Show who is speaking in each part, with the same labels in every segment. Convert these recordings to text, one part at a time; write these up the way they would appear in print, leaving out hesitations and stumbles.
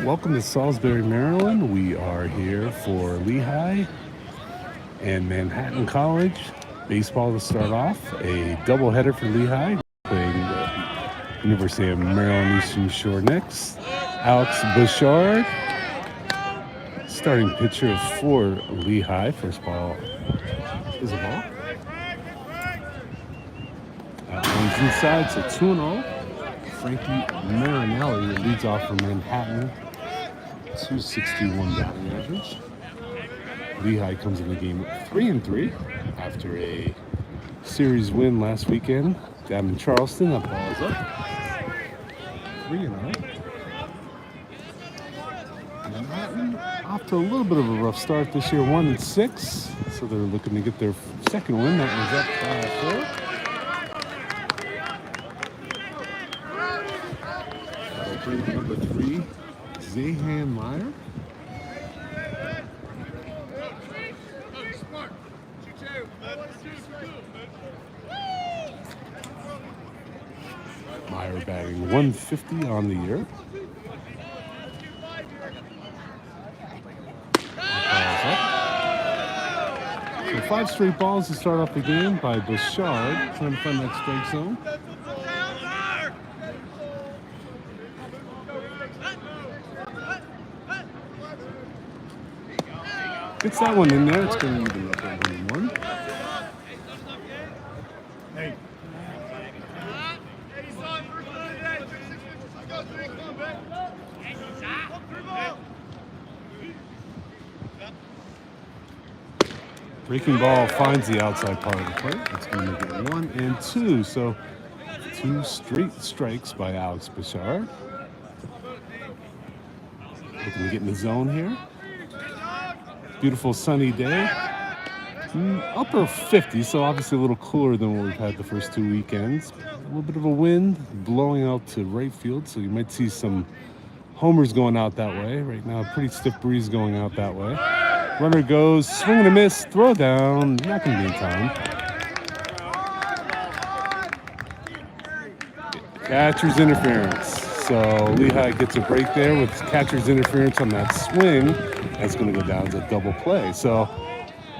Speaker 1: Welcome to Salisbury, Maryland. We are here for Lehigh and Manhattan College. Baseball to start off. A doubleheader for Lehigh, playing the University of Maryland Eastern Shore Knicks. Alex Bouchard, starting pitcher for Lehigh. First ball is a ball. That one's inside, so 2-0. Frankie Marinelli leads off for Manhattan. 261 batting average. Lehigh comes in the game 3-3 after a series win last weekend down in Charleston. That ball is up. 3-0. Manhattan off to a little bit of a rough start this year, 1-6. So they're looking to get their second win. That was up 4. Number 3. Zahan Meyer. Meyer batting 150 on the year. So 5 straight balls to start off the game by Bouchard, trying to find that strike zone. Gets that one in there. It's going to even up at 1-1. Breaking ball finds the outside part of the plate. That's going to make it 1 and 2. So 2 straight strikes by Alex Bouchard. Looking to get in the zone here. Beautiful sunny day. Upper 50s, so obviously a little cooler than what we've had the first 2 weekends. A little bit of a wind blowing out to right field, so you might see some homers going out that way. Right now, a pretty stiff breeze going out that way. Runner goes, swing and a miss, throw down, not going to be in time. Catcher's interference. So Lehigh gets a break there with catcher's interference on that swing. That's going to go down as a double play. So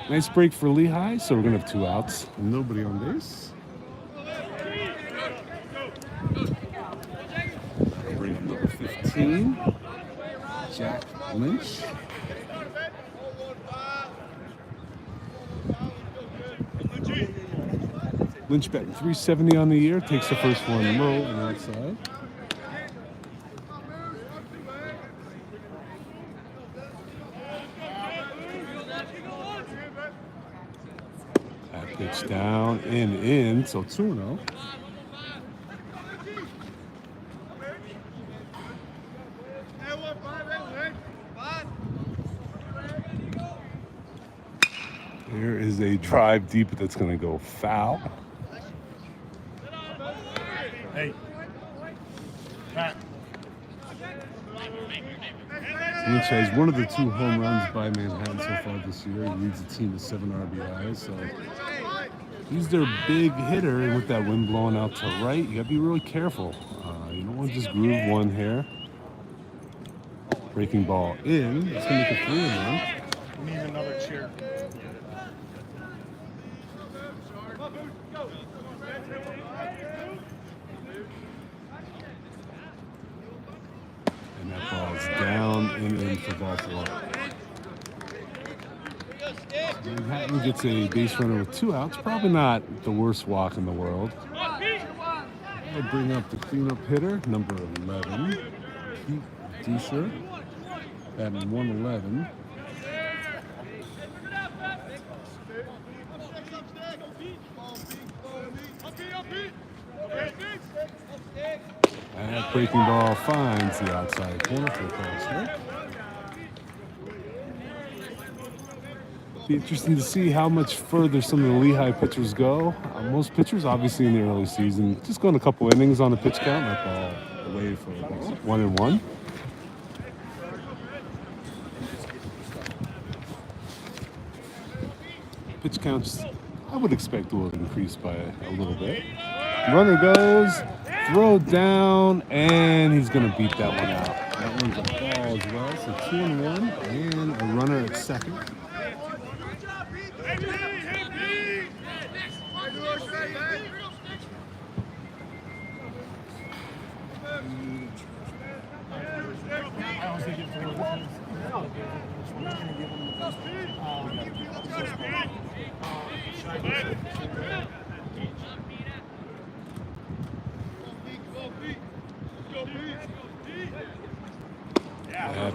Speaker 1: nice break for Lehigh. So we're going to have 2 outs, nobody on base. Bring up number 15, Jack Lynch. Lynch batting .370 on the year, takes the first one low and outside. That pitch down and in, so 2-0. There is a drive deep that's going to go foul.
Speaker 2: Hey. Pat.
Speaker 1: Lynch has one of the 2 home runs by Manhattan so far this year. He leads the team with 7 RBIs. So he's their big hitter, and with that wind blowing out to right, you got to be really careful. You don't want to just groove one here. Breaking ball in. It's going to make a 3-1.
Speaker 2: We need another chair.
Speaker 1: And that ball is down and in for Buffalo. Manhattan gets a base runner with 2 outs. Probably not the worst walk in the world. I'll bring up the cleanup hitter, number 11, Pete Dusher, batting 111. And that breaking ball finds the outside corner for the call strike. Be interesting to see how much further some of the Lehigh pitchers go. Most pitchers, obviously in the early season, just going a couple innings on the pitch count. That ball away for 1-1. Pitch counts, I would expect will increase by a little bit. Runner goes, throw down, and he's going to beat that one out. That one's a ball as well, so 2-1, and a runner at second.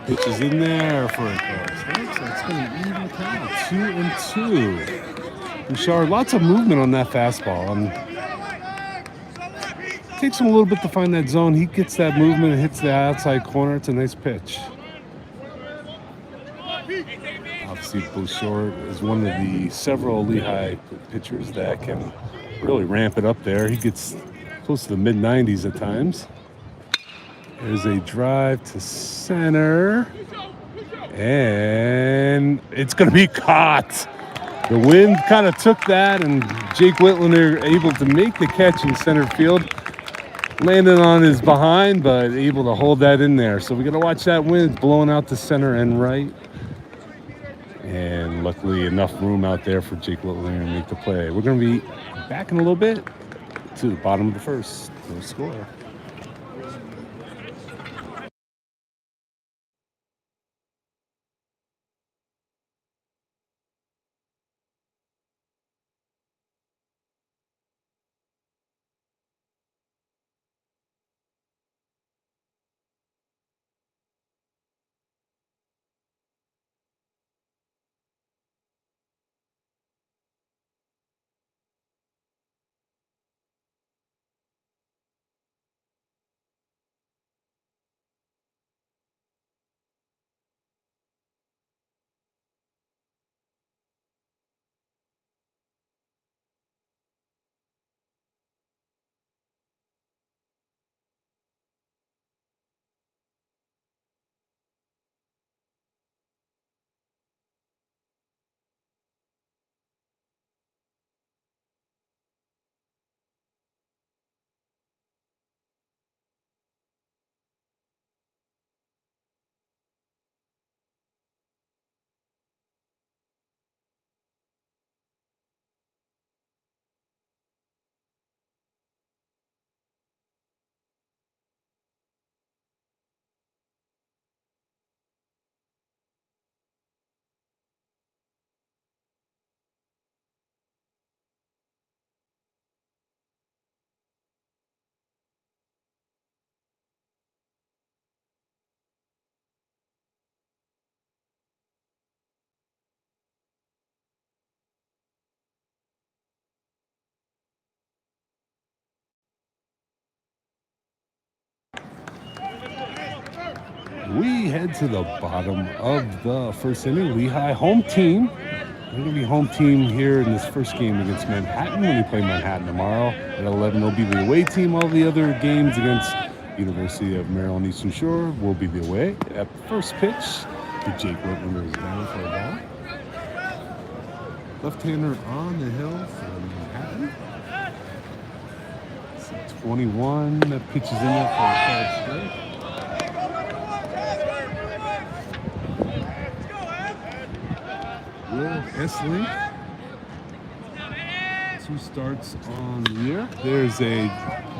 Speaker 1: Pitch is in there for a close. So it's going to even count. 2-2. Bouchard, lots of movement on that fastball. Takes him a little bit to find that zone. He gets that movement and hits the outside corner. It's a nice pitch. Obviously, Bouchard is one of the several Lehigh pitchers that can really ramp it up there. He gets close to the mid-90s at times. There's a drive to center, and it's going to be caught. The wind kind of took that, and Jake Whitlander able to make the catch in center field. Landed on his behind, but able to hold that in there. So we got to watch that wind blowing out to center and right. And luckily, enough room out there for Jake Littler to make the play. We're going to be back in a little bit to the bottom of the first. No score. We head to the bottom of the first inning. Lehigh home team. They're going to be home team here in this first game against Manhattan when we play Manhattan tomorrow. At 11, they'll be the away team. All the other games against University of Maryland Eastern Shore will be the away. At the first pitch, the Jake Whitman is down for a ball. Left-hander on the hill for Manhattan. 21, that pitch is in there for a call strike. Will Essley, 2 starts on the year. There's a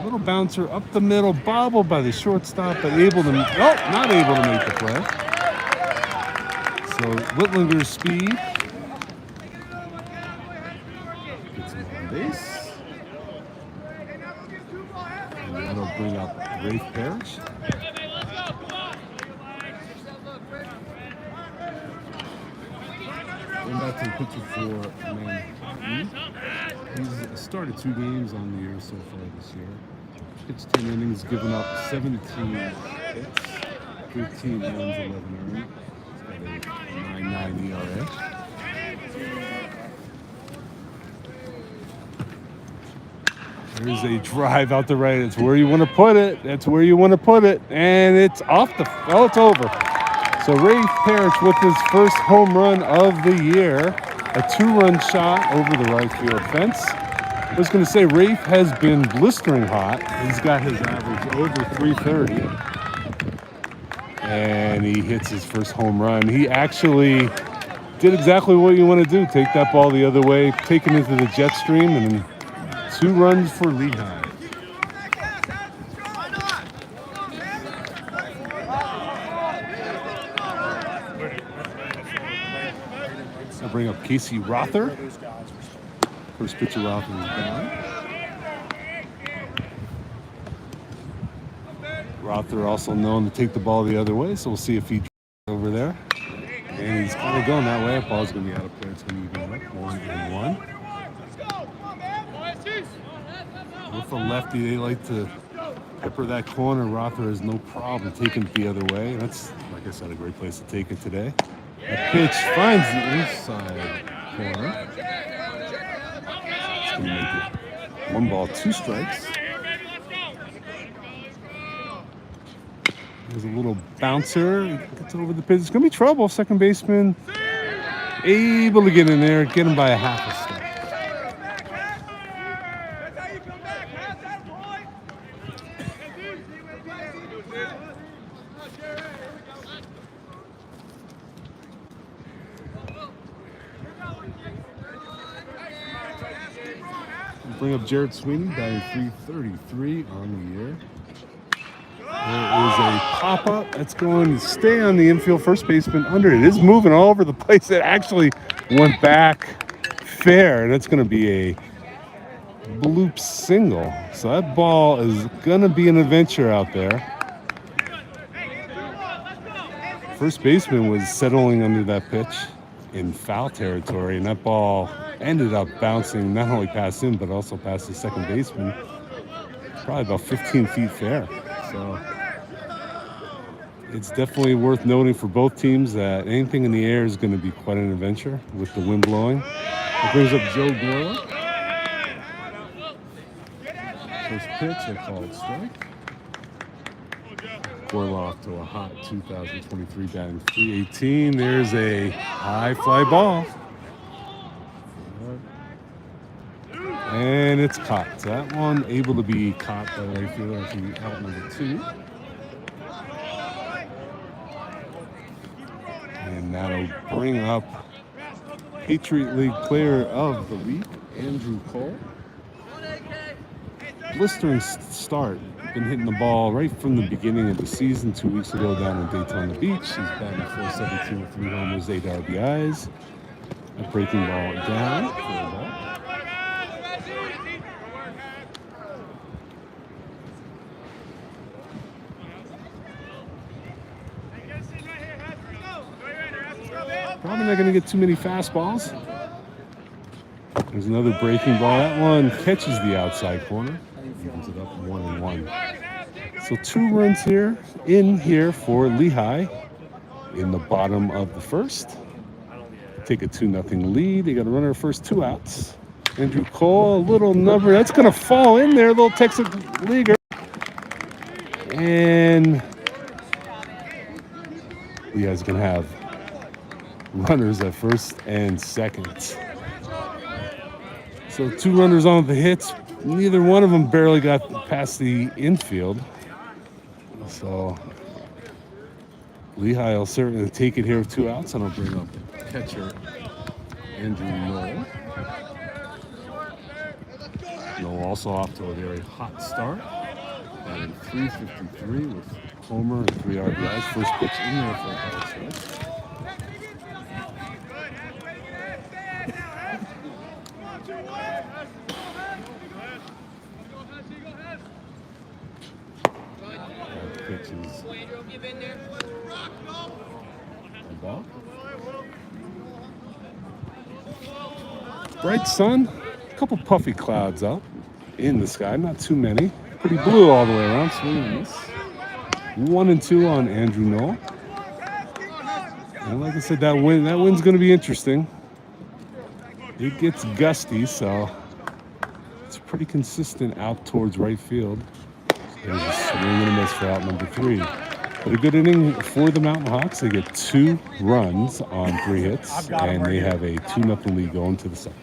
Speaker 1: little bouncer up the middle, bobbled by the shortstop, but not able to make the play. So Whitlinger's speed gets him on base. And that'll bring up Rafe Parrish. Going back to the pitcher for Manhattan. He's started 2 games on the year so far this year. Pitched 10 innings, given up 17 hits, 13 runs, 11 earned. He's got a 9.9 ERA. There's a drive out the right. It's where you want to put it. That's where you want to put it. And it's off the... Oh, it's over. So Rafe Parrish with his first home run of the year, a 2-run shot over the right field fence. I was going to say Rafe has been blistering hot. He's got his average over 330, and he hits his first home run. He actually did exactly what you want to do: take that ball the other way, take it into the jet stream, and 2 runs for Lehigh. I'll bring up Casey Rother. First pitcher Rother is down. Rother also known to take the ball the other way, so we'll see if he over there. And he's kind of going that way. That ball's going to be out of play. It's going to be going up 1-1. With a lefty, they like to pepper that corner. Rother has no problem taking it the other way. That's, like I said, a great place to take it today. That pitch finds the inside corner. It's going to make it 1 ball, 2 strikes. There's a little bouncer. He gets over the pitch. It's going to be trouble. Second baseman able to get in there, get him by a half a step. Bring up Jared Sweeney, batting 333 on the year. There is a pop up that's going to stay on the infield. First baseman under it is moving all over the place. It actually went back fair, and it's going to be a bloop single. So that ball is going to be an adventure out there. First baseman was settling under that pitch in foul territory, and that ball ended up bouncing not only past him but also past the second baseman, probably about 15 feet fair. So it's definitely worth noting for both teams that anything in the air is going to be quite an adventure with the wind blowing. It brings up Joe Gorla. First pitch, they call it strike. Gorla off to a hot 2023 batting 318. There's a high fly ball. And it's caught. So that one able to be caught by the right fielder from out number 2. And that'll bring up Patriot League Player of the Week, Andrew Cole. Blistering start. Been hitting the ball right from the beginning of the season 2 weeks ago down in Daytona Beach. He's batting 417 with 3 homers, 8 RBIs. A breaking ball down for a ball. Probably not going to get too many fastballs. There's another breaking ball. That one catches the outside corner. Evens it up 1-1. So 2 runs here for Lehigh in the bottom of the first. Take a 2-0 lead. They got a runner first, 2 outs. Andrew Cole, a little number. That's going to fall in there, little Texas leaguer. And Lehigh's going to have runners at first and second. So 2 runners on the hits. Neither one of them barely got past the infield. So Lehigh will certainly take it here with 2 outs, and I'll bring up catcher Andrew Noel. Noel also off to a very hot start. And 353 with homer and 3 RBIs. First pitch in there for a double strike. Pitches the ball. Bright sun, a couple puffy clouds out in the sky, not too many. Pretty blue all the way around. Swing and miss. 1-2 on Andrew Noel. And like I said, that wind's going to be interesting. It gets gusty, so it's pretty consistent out towards right field. There's a swing and a miss for out number 3. But a good inning for the Mountain Hawks. They get 2 runs on 3 hits, and they have a 2-0 lead going to the second.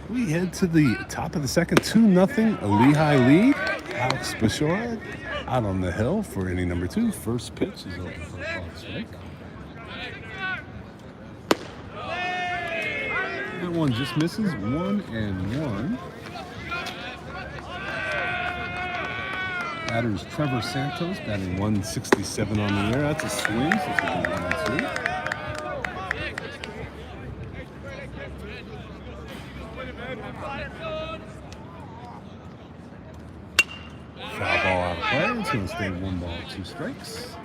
Speaker 1: We head to the top of the second, 2-0, a Lehigh lead. Alex Bouchard out on the hill for inning number 2. First pitch is open for a called strike. That one just misses, 1-1. Batter is Trevor Santos, batting 167 on the air. That's a swing, so it's going to be 1-2. Foul ball out of play. It's going to stay 1 ball, 2 strikes.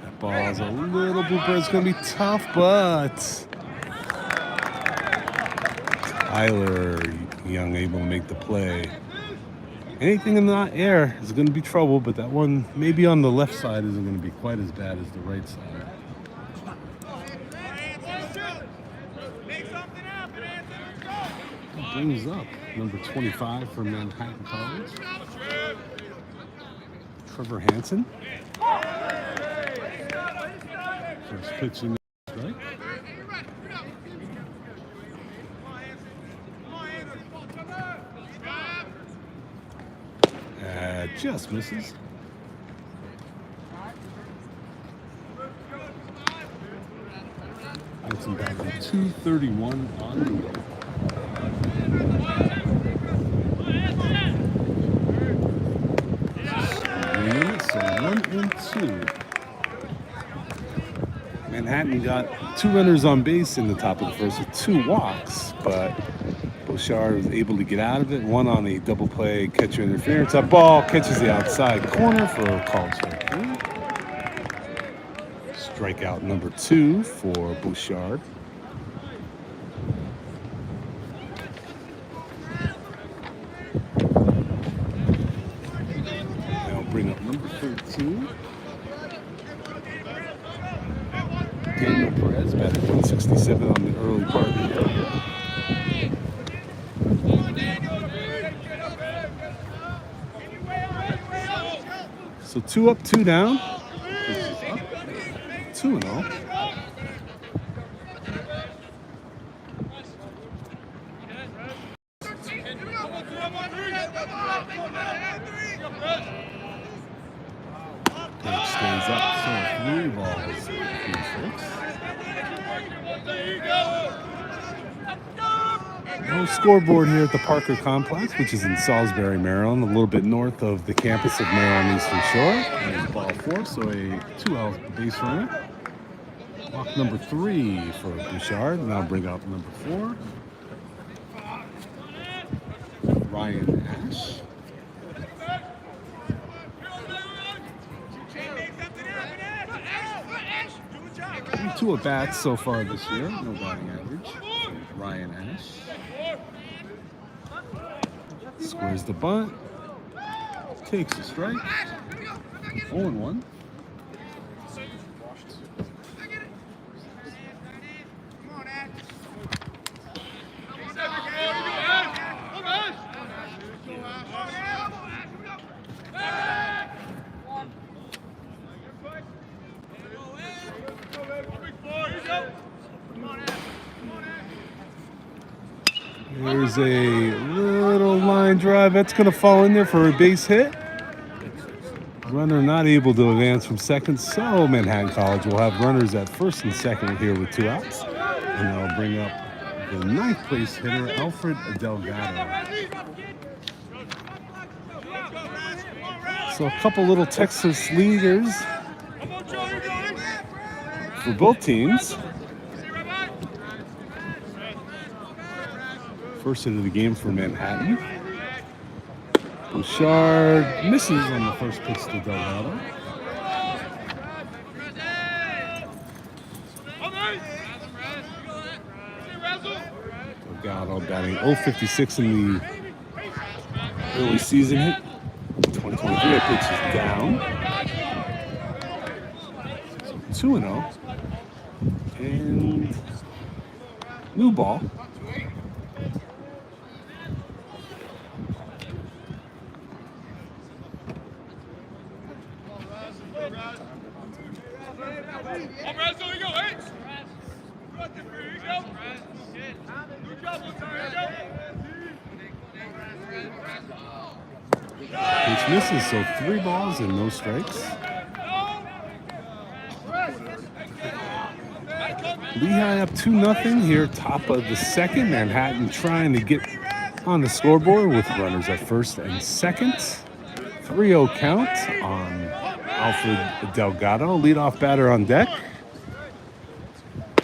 Speaker 1: That ball is a little blooper. It's going to be tough, but Tyler Young able to make the play. Anything in the air is going to be trouble, but that one maybe on the left side isn't going to be quite as bad as the right side. Brings up number 25 for Manhattan College, Trevor Hansen. First pitch in the strike. Just misses. Hansen batting 231 on the year. So 1-2. Manhattan got 2 runners on base in the top of the first with 2 walks, but Bouchard was able to get out of it. One on a double play catcher interference. That ball catches the outside corner for a called strike. Strikeout number 2 for Bouchard. Bring up number 13. Daniel Perez batted 167 on the early part of the year. So 2 up, 2 down. 2-0. Stays up, so 3 balls, 3 strikes. No scoreboard here at the Parker Complex, which is in Salisbury, Maryland, a little bit north of the campus of Maryland Eastern Shore. There's ball 4, so a 2-out base runner. Walk number 3 for Bouchard. Now bring up number 4. Ryan Ash. 2 at bats so far this year, no batting average. Ryan Ash squares the bunt, takes a strike. 0-1. There's a little line drive that's going to fall in there for a base hit. Runner not able to advance from second, so Manhattan College will have runners at first and second here with 2 outs. And they'll bring up the 9th place hitter, Alfred Delgado. So a couple little Texas leaders for both teams. First hit of the game for Manhattan. Bouchard misses on the first pitch to Delgado. Delgado batting .056 in the early season hit. 2023 pitch is down. So 2-0. And new ball. Pitch misses, so 3 balls and no strikes. Lehigh up 2-0 here, top of the second. Manhattan trying to get on the scoreboard with runners at first and second. 3-0 count on Alfred Delgado, leadoff batter on deck.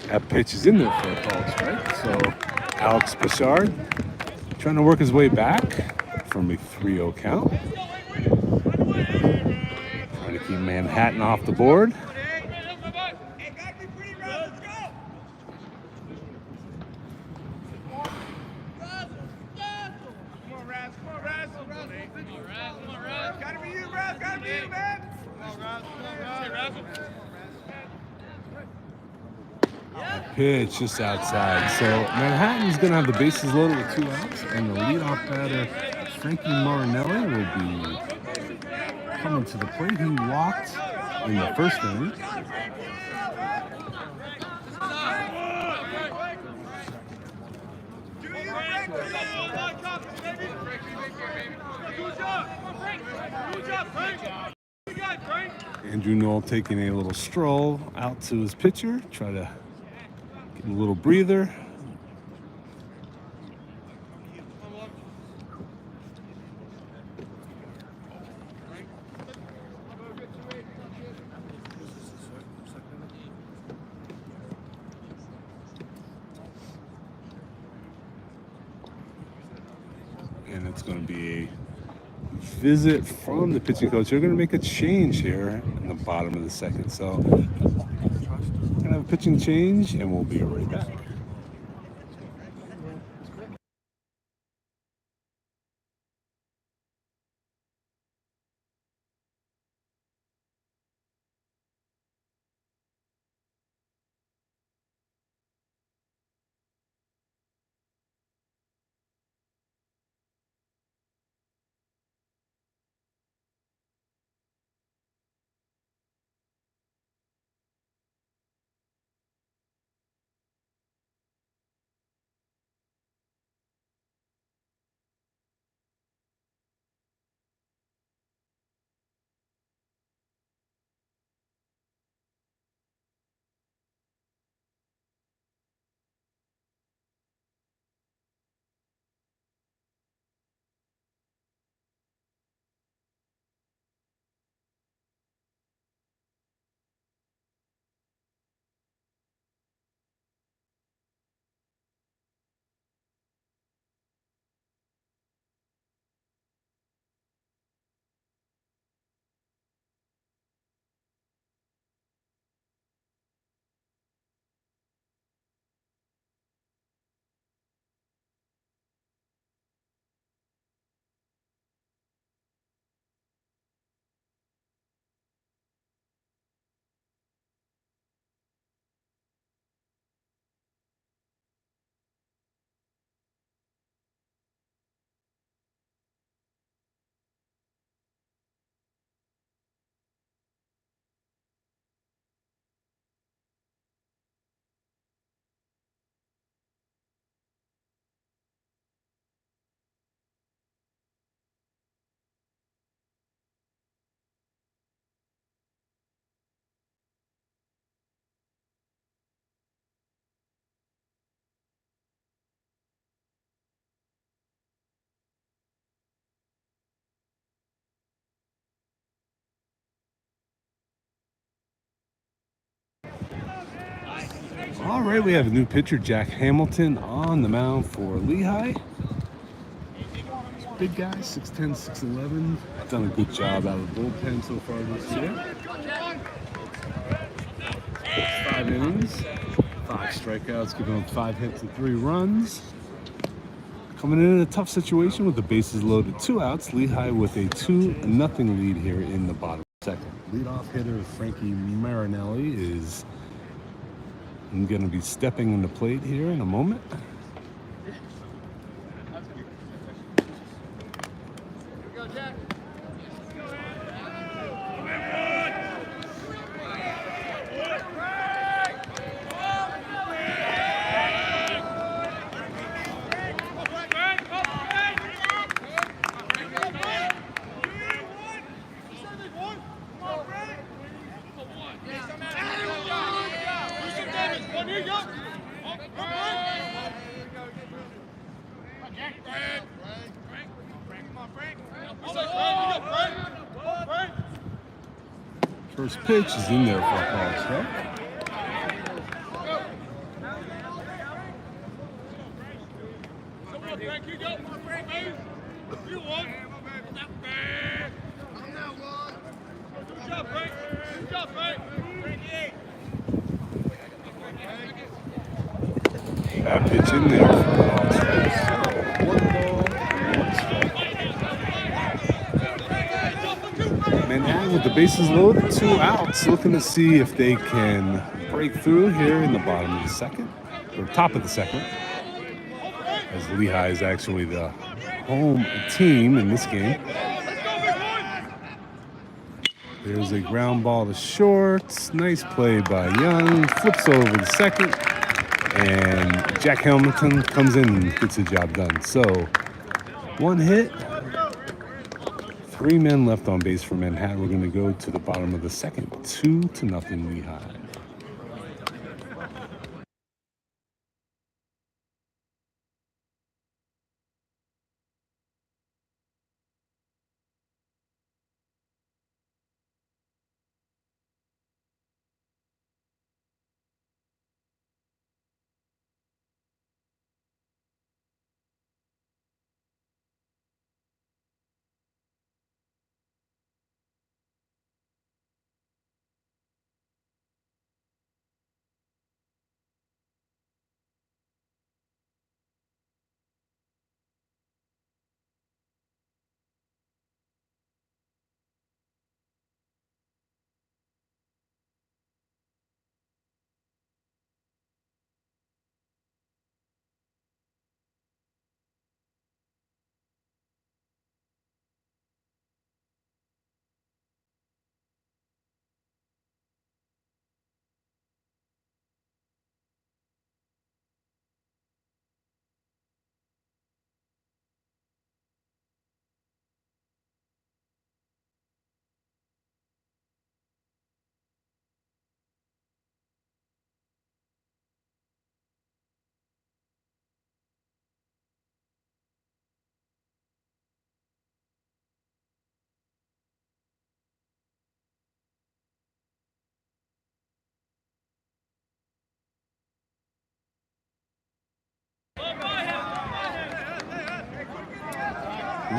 Speaker 1: That pitch is in there for a ball strike. So Alex Bouchard trying to work his way back from a 3-0 count. Trying to keep Manhattan off the board. Pitch just outside. So Manhattan's going to have the bases loaded with 2 outs, and the leadoff batter, Frankie Marinelli, will be coming to the plate. He walked in the first inning. Andrew Knoll taking a little stroll out to his pitcher, try to get a little breather. And it's going to be a visit from the pitching coach. They're going to make a change here in the bottom of the second. So we're going to have a pitching change, and we'll be right back. All right, we have a new pitcher, Jack Hamilton, on the mound for Lehigh. Big guy, 6'10", 6'11". Done a good job out of the bullpen so far this year. 5 innings, 5 strikeouts, giving him 5 hits and 3 runs. Coming in a tough situation with the bases loaded, 2 outs. Lehigh with a 2-0 lead here in the bottom second. Leadoff hitter Frankie Marinelli is going to be stepping in the plate here in a moment. First pitch is in there for a ball strike. That pitch in there for a ball strike. So 1 ball, 1 strike. Manhattan with the bases loaded, 2 outs, looking to see if they can break through here in the bottom of the second, or top of the second, as Lehigh is actually the home team in this game. There's a ground ball to short. Nice play by Young. Flips over the second. And Jack Hamilton comes in and gets the job done. So 1 hit. 3 men left on base for Manhattan. We're going to go to the bottom of the second. 2-0 Lehigh.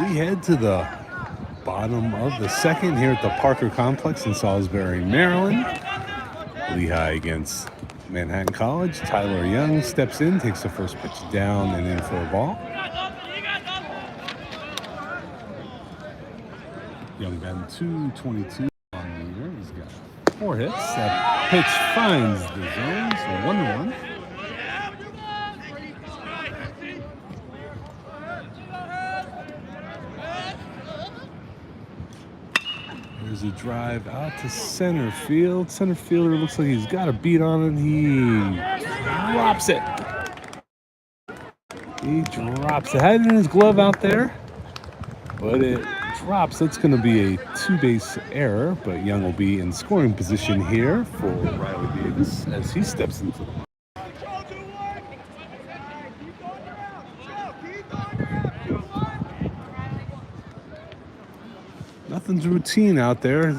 Speaker 1: We head to the bottom of the second here at the Parker Complex in Salisbury, Maryland. Lehigh against Manhattan College. Tyler Young steps in, takes the first pitch down and in for a ball. Young batting 222 on the year. He's got 4 hits. That pitch finds the zone, so 1-1. There's a drive out to center field. Center fielder looks like he's got a beat on it. He drops it. He drops it. Had it in his glove out there, but it drops. That's going to be a 2-base error, but Young will be in scoring position here for Riley Davis as he steps into the Nothing's routine out there.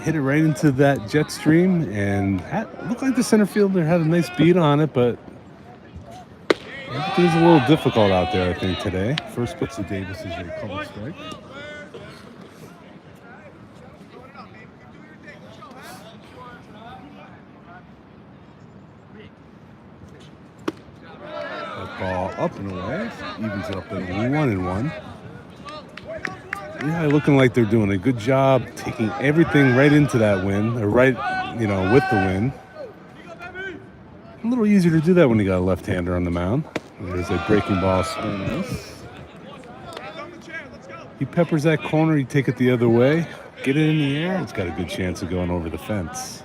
Speaker 1: Hit it right into that jet stream, and looked like the center fielder had a nice beat on it, but everything's a little difficult out there, I think, today. First pitch to Davis is a called strike. That ball up and away, evens it up at 1-1. Yeah, looking like they're doing a good job taking everything right into that win, or right, with the win. A little easier to do that when you got a left-hander on the mound. There's a breaking ball swing. He peppers that corner, you take it the other way, get it in the air, it's got a good chance of going over the fence.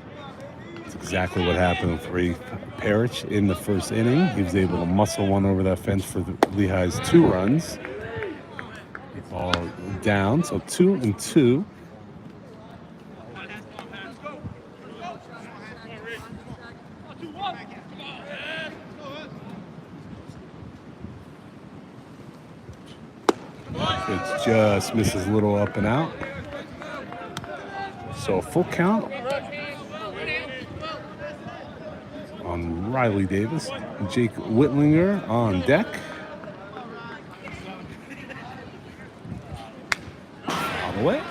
Speaker 1: That's exactly what happened with Ray Parrish in the first inning. He was able to muscle one over that fence for Lehigh's 2 runs. Ball down, so 2-2. It just misses a little up and out. So a full count on Riley Davis. Jake Whitlinger on deck. All the way.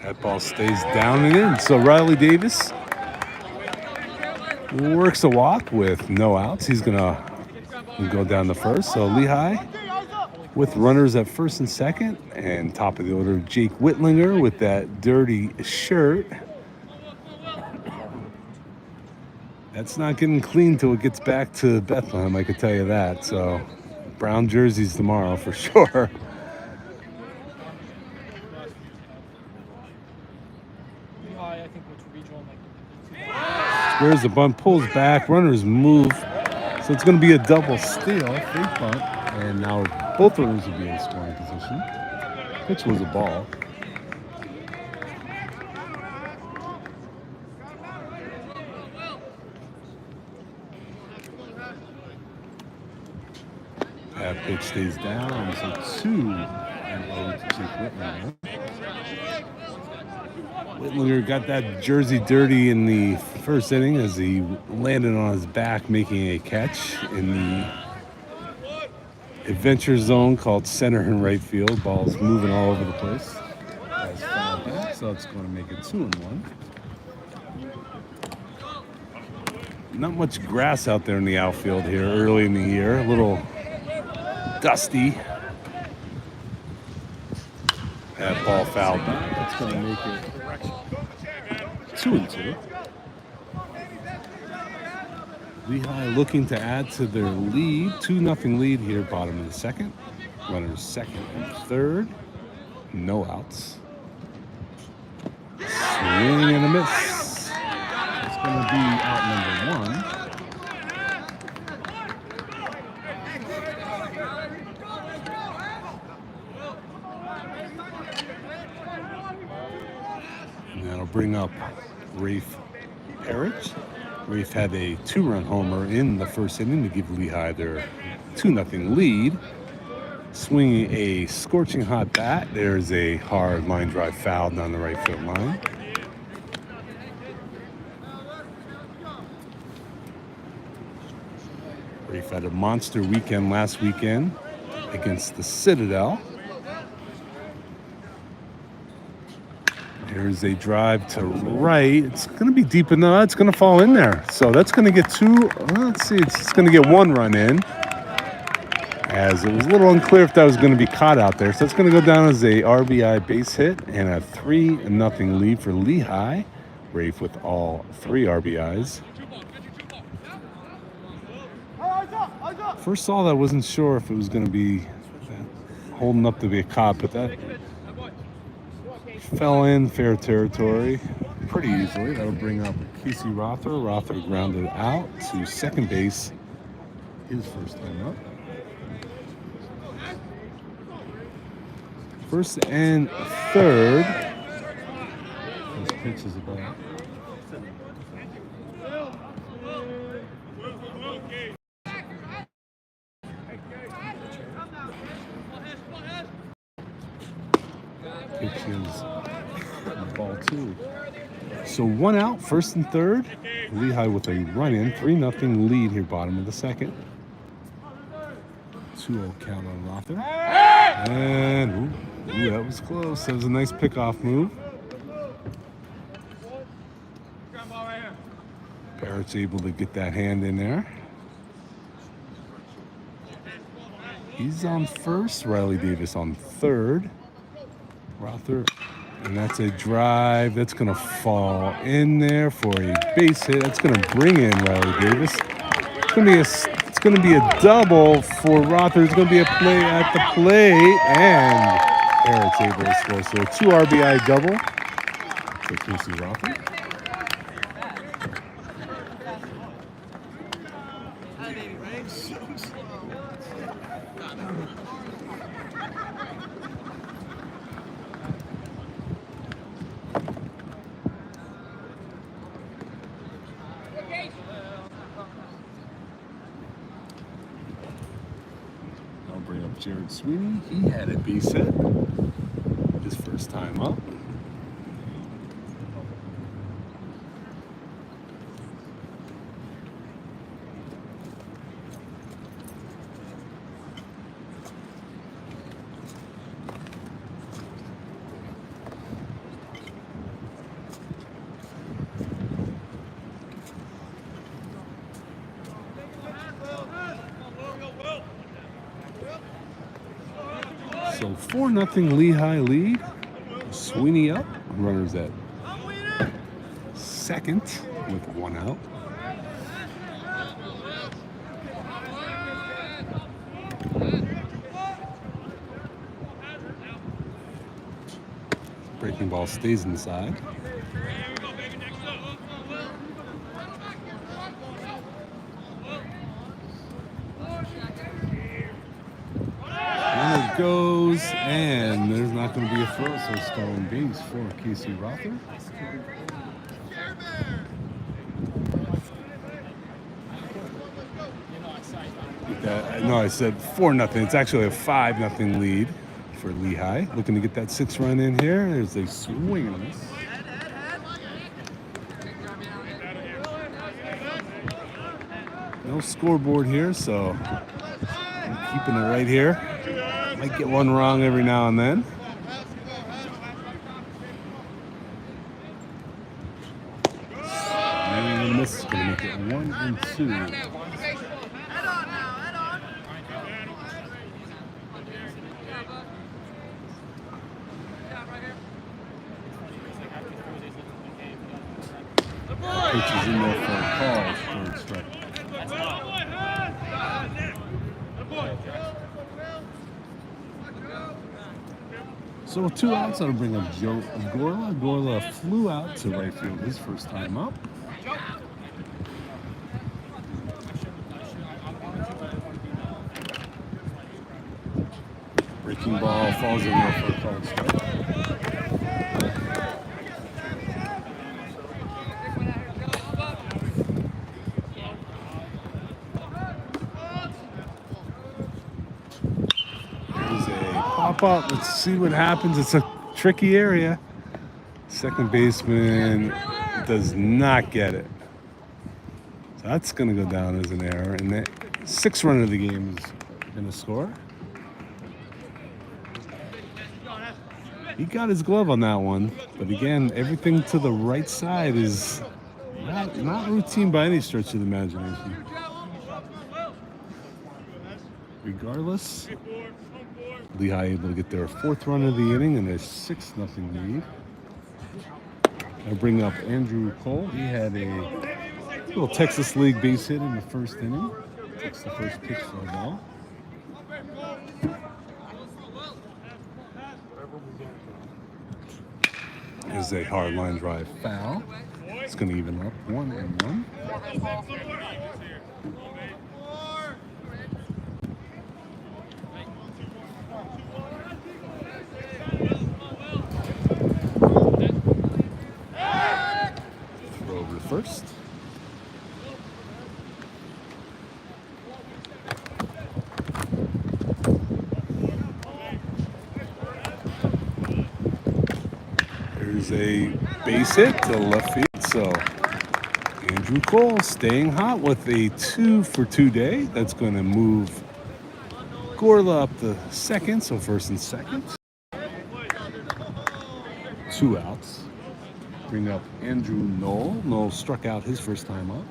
Speaker 1: That ball stays down and in. So Riley Davis works a walk with no outs. He's going to go down the first. So Lehigh with runners at first and second. And top of the order, Jake Whitlinger with that dirty shirt. That's not getting clean till it gets back to Bethlehem, I could tell you that. So brown jerseys tomorrow for sure. Squares the bunt, pulls back, runners move. So it's going to be a double steal, fake bunt, and now both runners will be in scoring position. Pitch was a ball. That pitch stays down, so 2-0 to Jake Whitlinger. Whitlinger got that jersey dirty in the first inning as he landed on his back making a catch in the adventure zone called center and right field. Ball's moving all over the place. That's fouled back, so it's going to make it 2-1. Not much grass out there in the outfield here early in the year. A little dusty. That ball fouled back. That's going to make it 2-2. Lehigh looking to add to their lead. 2-0 lead here, bottom of the second. Runners second and third. No outs. Swing and a miss. It's going to be out number 1. That'll bring up Rafe Parrish. Rafe had a 2-run homer in the first inning to give Lehigh their 2-0 lead. Swinging a scorching hot bat. There's a hard line drive foul down the right field line. Rafe had a monster weekend last weekend against the Citadel. Here's a drive to right. It's going to be deep enough. It's going to fall in there. So that's going to get 2. Let's see. It's going to get 1 run in. As it was a little unclear if that was going to be caught out there. So it's going to go down as a RBI base hit and a 3-0 lead for Lehigh. Rafe with all 3 RBIs. First saw that, wasn't sure if it was going to be holding up to be a cop, but that fell in fair territory pretty easily. That'll bring up Casey Rother. Rother grounded out to second base. His first time up. First and third. This pitch is about. Pitch is ball 2. So 1 out, first and third. Lehigh with a run-in, 3-0 lead here, bottom of the second. 2-0 count on Rother. And ooh, that was close. That was a nice pickoff move. Parrish able to get that hand in there. He's on first. Riley Davis on third. Rother, and that's a drive. That's going to fall in there for a base hit. That's going to bring in Riley Davis. It's going to be a double for Rother. It's going to be a play at the plate, and Parrish able to score. So a 2 RBI double for Casey Rother. I'll bring up Jared Sweeney. He had a base hit his first time up. So 4-0 Lehigh lead. Sweeney up. Runners at second with one out. Breaking ball stays inside. Runner goes, and there's not going to be a throw, so stolen base for Casey Rother. No, I said 4-0. It's actually a 5-0 lead for Lehigh. Looking to get that 6 run in here. There's a swing on this. No scoreboard here, so I'm keeping it right here. Might get one wrong every now and then. And this is going to make it 1 and 2. Pitches in there for a call, third strike. So with 2 outs, I'll bring up Joe Gorla. Gorla flew out to right field his first time up. Breaking ball falls in there for a called strike. Up. Let's see what happens. It's a tricky area. Second baseman does not get it. So that's going to go down as an error. And the 6th run of the game is going to score. He got his glove on that one. But again, everything to the right side is not routine by any stretch of the imagination. Regardless, Lehigh able to get their 4th run of the inning and their 6-0 lead. I'll bring up Andrew Cole. He had a little Texas League base hit in the first inning. Takes the first pitch for a ball. There's a hard line drive foul. It's going to even up 1-1. First. There's a base hit to left field, so Andrew Cole staying hot with a 2-for-2 day. That's going to move Gorla up to second, so first and second. 2 outs. Bring up Andrew Knoll. Knoll struck out his first time up.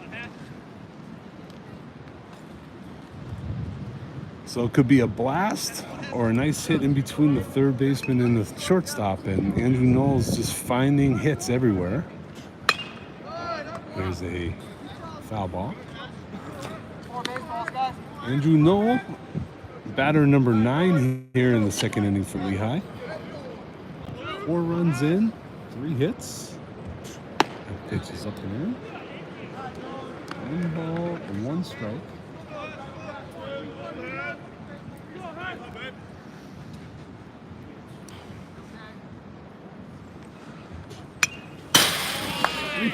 Speaker 1: So it could be a blast or a nice hit in between the third baseman and the shortstop. And Andrew Knoll is just finding hits everywhere. There's a foul ball. Andrew Knoll, batter number 9 here in the second inning for Lehigh. 4 runs in, 3 hits. pitch is up and in. 1 ball, 1 strike.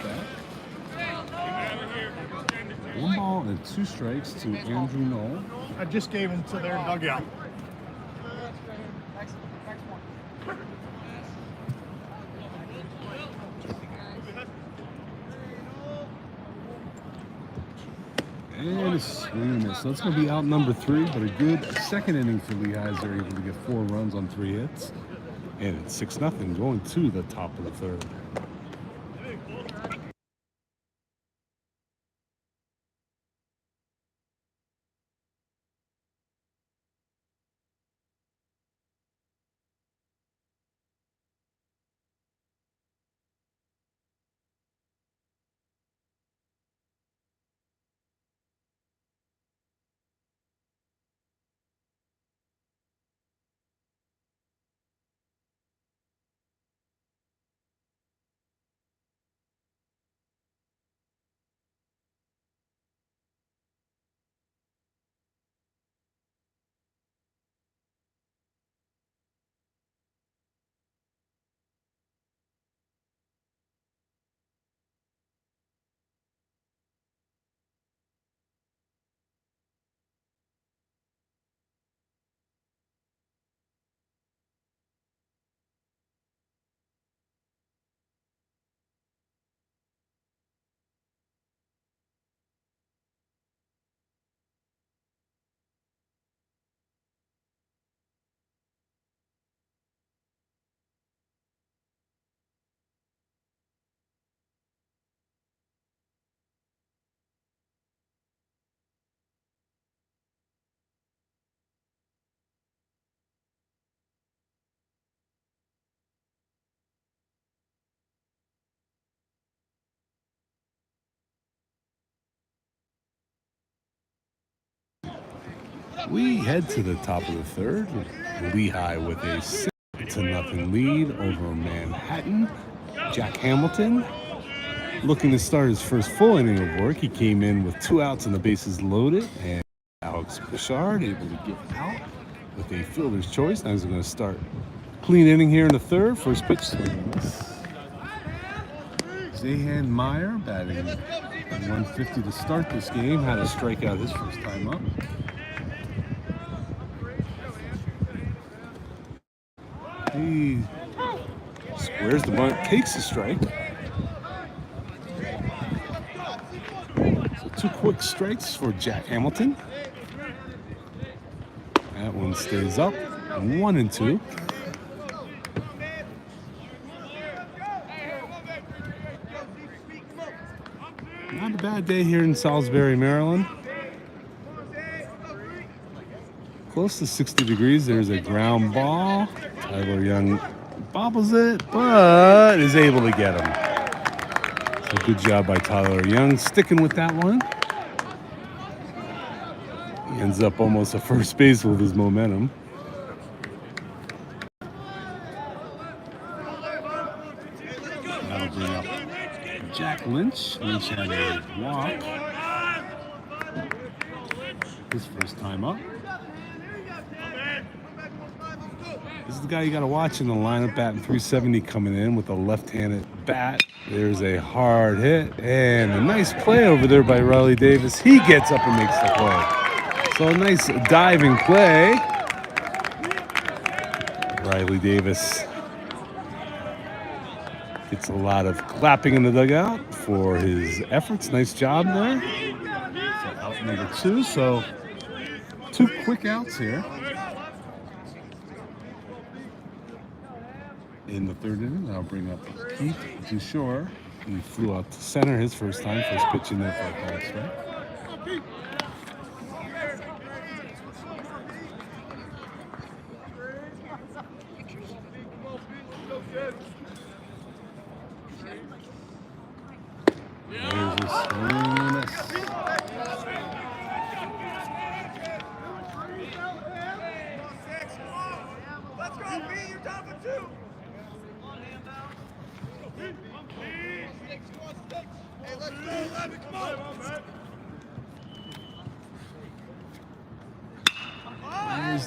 Speaker 1: Back. 1 ball and 2 strikes to Andrew Knoll.
Speaker 2: I just gave him to their dugout.
Speaker 1: And a swing and miss. So that's going to be out number 3, but a good second inning for Lehigh as they're able to get 4 runs on 3 hits. And it's 6-0 going to the top of the 3rd. We head to the top of the 3rd. Lehigh with a 6-0 lead over Manhattan. Jack Hamilton looking to start his first full inning of work. He came in with 2 outs and the bases loaded, and Alex Bouchard able to get out with a fielder's choice. Now he's going to start clean inning here in the 3rd. First pitch, swing and miss. Zahan Meyer batting 150 to start this game. Had a strikeout his first time up. He squares the bunt, takes the strike. So 2 quick strikes for Jack Hamilton. That one stays up, 1-2. Not a bad day here in Salisbury, Maryland. Close to 60 degrees. There's a ground ball. Tyler Young bobbles it, but is able to get him. So good job by Tyler Young sticking with that one. He ends up almost at first base with his momentum. That'll bring up Jack Lynch. Lynch had a walk his first time up. This is the guy you got to watch in the lineup, batting 370 coming in with a left-handed bat. There's a hard hit and a nice play over there by Riley Davis. He gets up and makes the play. So a nice diving play. Riley Davis gets a lot of clapping in the dugout for his efforts. Nice job there. So out number 2. So 2 quick outs here in the 3rd inning. I'll bring up Keith Dushore. He flew out to center his first time. First pitch in there for a call strike. There's a swing and a miss.
Speaker 3: Let's go, B. You're down for 2.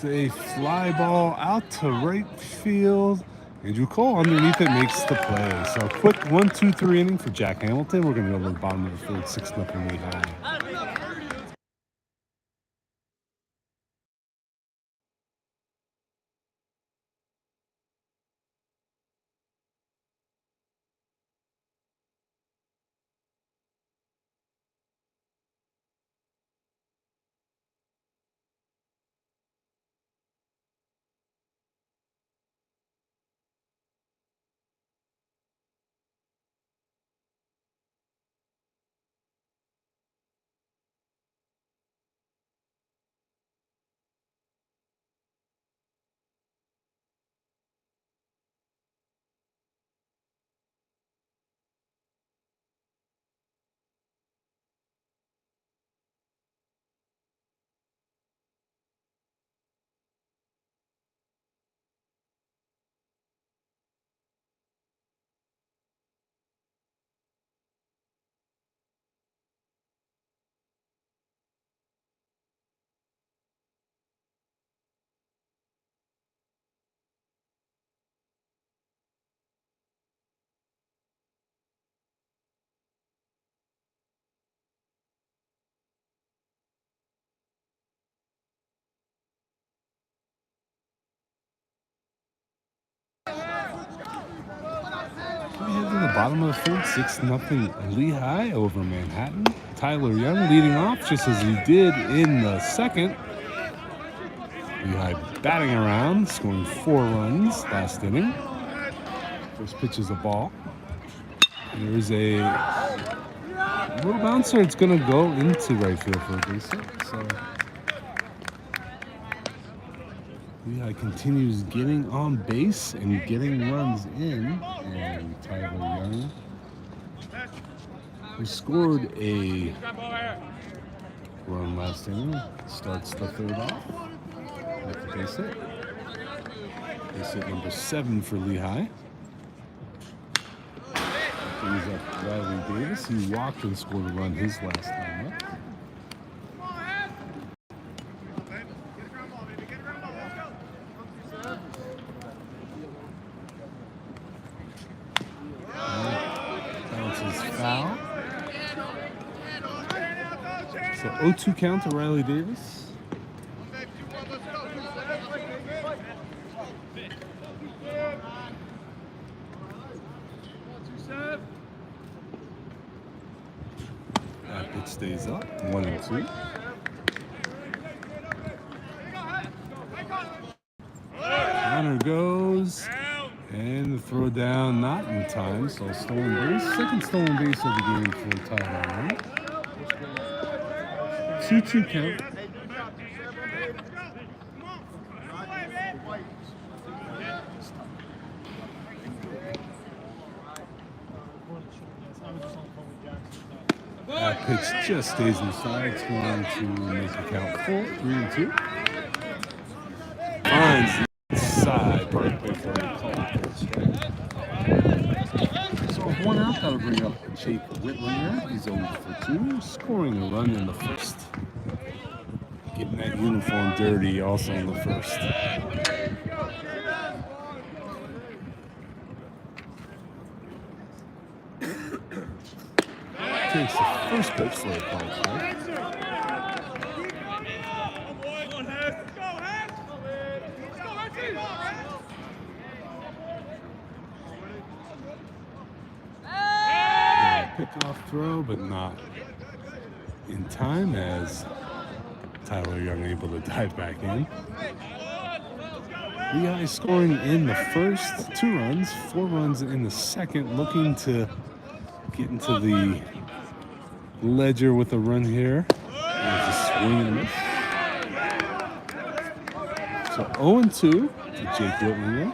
Speaker 1: It's a fly ball out to right field. Andrew Cole underneath it makes the play. So quick 1-2-3 inning for Jack Hamilton. We're going to go to the bottom of the third, 6-0 Lehigh. We head to the bottom of the third, 6-0 Lehigh over Manhattan. Tyler Young leading off just as he did in the second. Lehigh batting around, scoring 4 runs last inning. First pitch is a ball. There's a little bouncer. It's going to go into right field for a base hit. So Lehigh continues getting on base and getting runs in. And Tyler Young, who scored a run last inning, starts the third off with the base hit. Base hit number 7 for Lehigh. Brings up Riley Davis. He walked and scored a run his last time up. Foul. So 0-2 count to Riley Davis. That pitch stays up. 1-2. Runner goes. And the throw down not in time, so stolen base. Second stolen base of the game for Tyler Young. 2-2 count. That pitch just stays inside. It's going to make the count full. 3-2. Finds the inside part of the play for a call. So with 1 out, that'll bring up Jake Whitlinger. He's 0 for 2, scoring a run in the first. Getting that uniform dirty also in the first. Takes the first pitch for a call strike. Pick-off throw, but not in time as Tyler Young able to dive back in. Lehigh scoring in the first, 2 runs, 4 runs in the second, looking to get into the ledger with a run here. There's a swing and a miss. So 0-2 to Jake Whitlinger.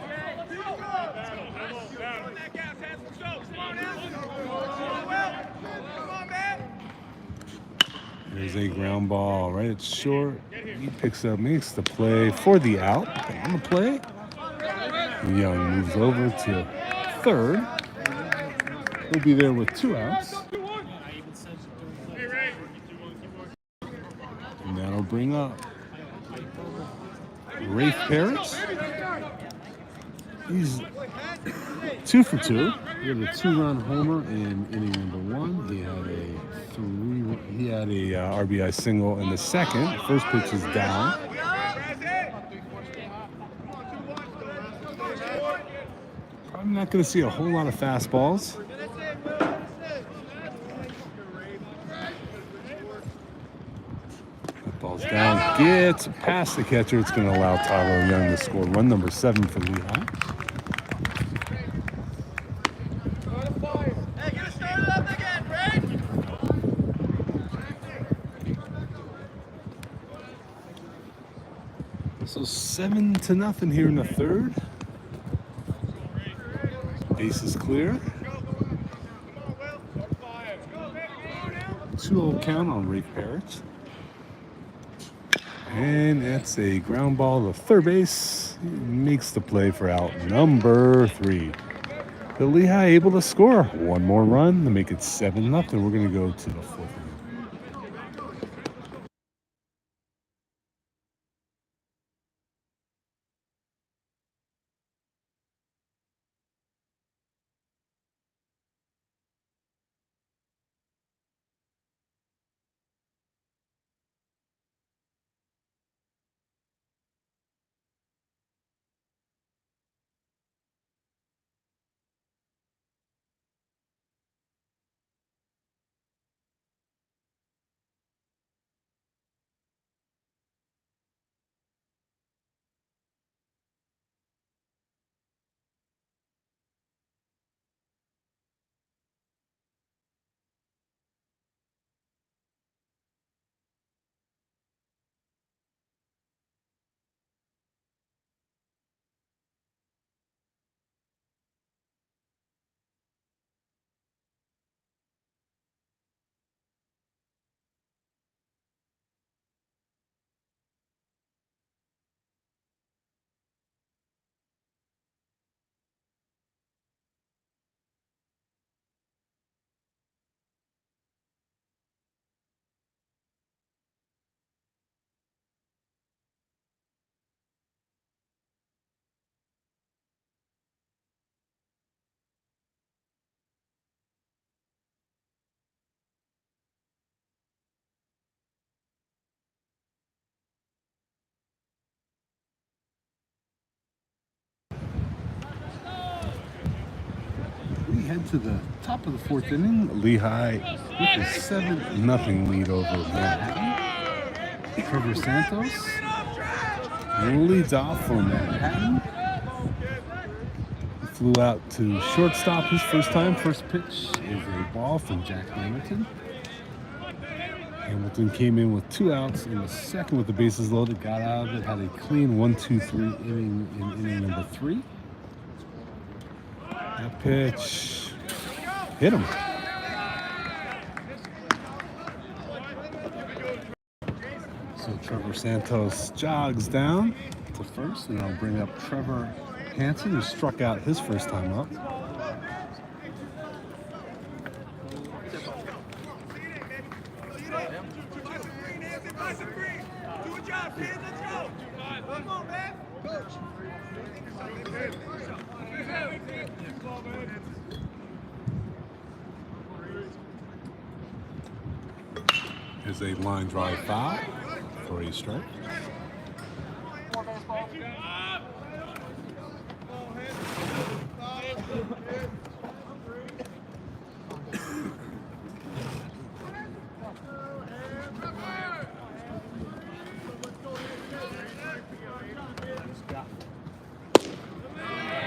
Speaker 1: There's a ground ball right at short. He picks up, makes the play for the out. On the play, Young moves over to third. He'll be there with 2 outs. And that'll bring up Rafe Parrots. He's 2 for 2. He had a 2-run homer in inning number 1. He had a RBI single in the second. First pitch is down. Probably not going to see a whole lot of fastballs. That ball's down. Gets past the catcher. It's going to allow Tyler Young to score run number 7 for Lehigh. So 7-0 here in the third. Base is clear. 2-0 count on Rafe Parrots. And that's a ground ball to third base. He makes the play for out number 3. The Lehigh able to score one more run to make it 7-0. We're going to go to the 4th inning. We head to the top of the 4th inning. Lehigh with a 7-0 lead over Manhattan. Trevor Santos leads off for Manhattan. He flew out to shortstop his first time. First pitch is a ball from Jack Hamilton. Hamilton came in with 2 outs in the second with the bases loaded, got out of it, had a clean 1-2-3 inning in inning number 3. That pitch hit him. So Trevor Santos jogs down to first, and I'll bring up Trevor Hansen, who struck out his first time up. Is a line drive foul for a strike.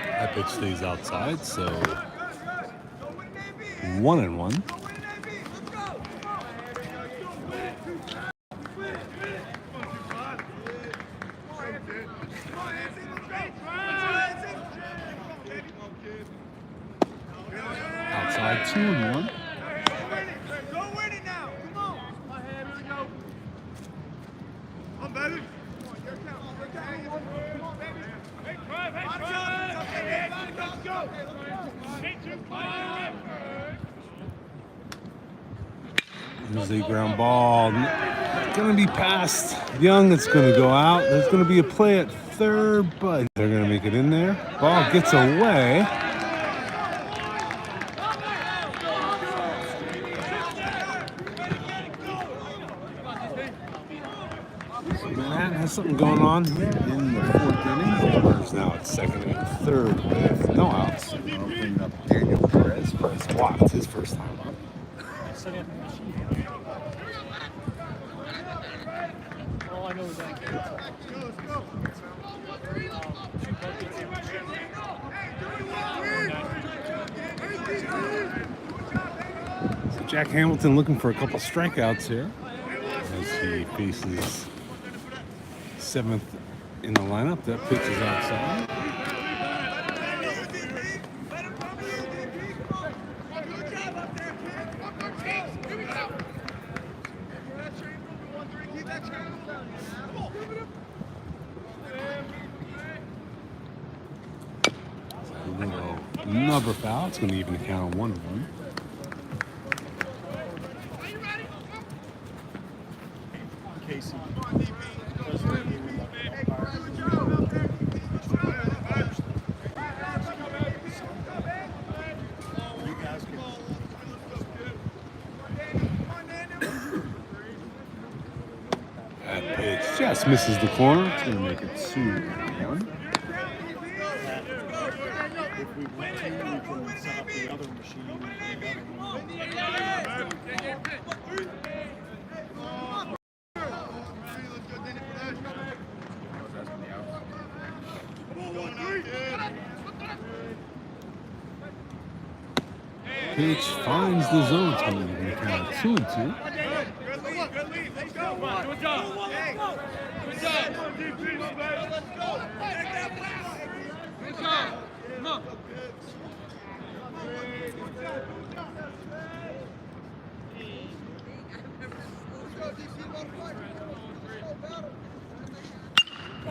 Speaker 1: That pitch stays outside, so 1-1. Outside 2-1.
Speaker 3: Go win it now. Come on. Come on, baby.
Speaker 1: There's a ground ball. Going to be passed. Young, it's going to go out. There's going to be a play at third, but they're going to make it in there. Ball gets away. So Manhattan has something going on here in the fourth inning. Runners now at second and third with no outs. I'll bring up Daniel Perez. Perez walked his first time up.
Speaker 2: All I know is that
Speaker 1: So Jack Hamilton looking for a couple strikeouts here as he faces seventh in the lineup. That pitch is outside. Another foul. It's going to even count one of them.
Speaker 2: Casey.
Speaker 1: That pitch just misses the corner. It's going to make it 2-1.
Speaker 2: If we want to, we can set up the other machine.
Speaker 1: Pitch finds the zone. It's going to make it count 2-2.
Speaker 3: Good lead. Let's go. Good job. Good job. Let's go. Good job. Come on.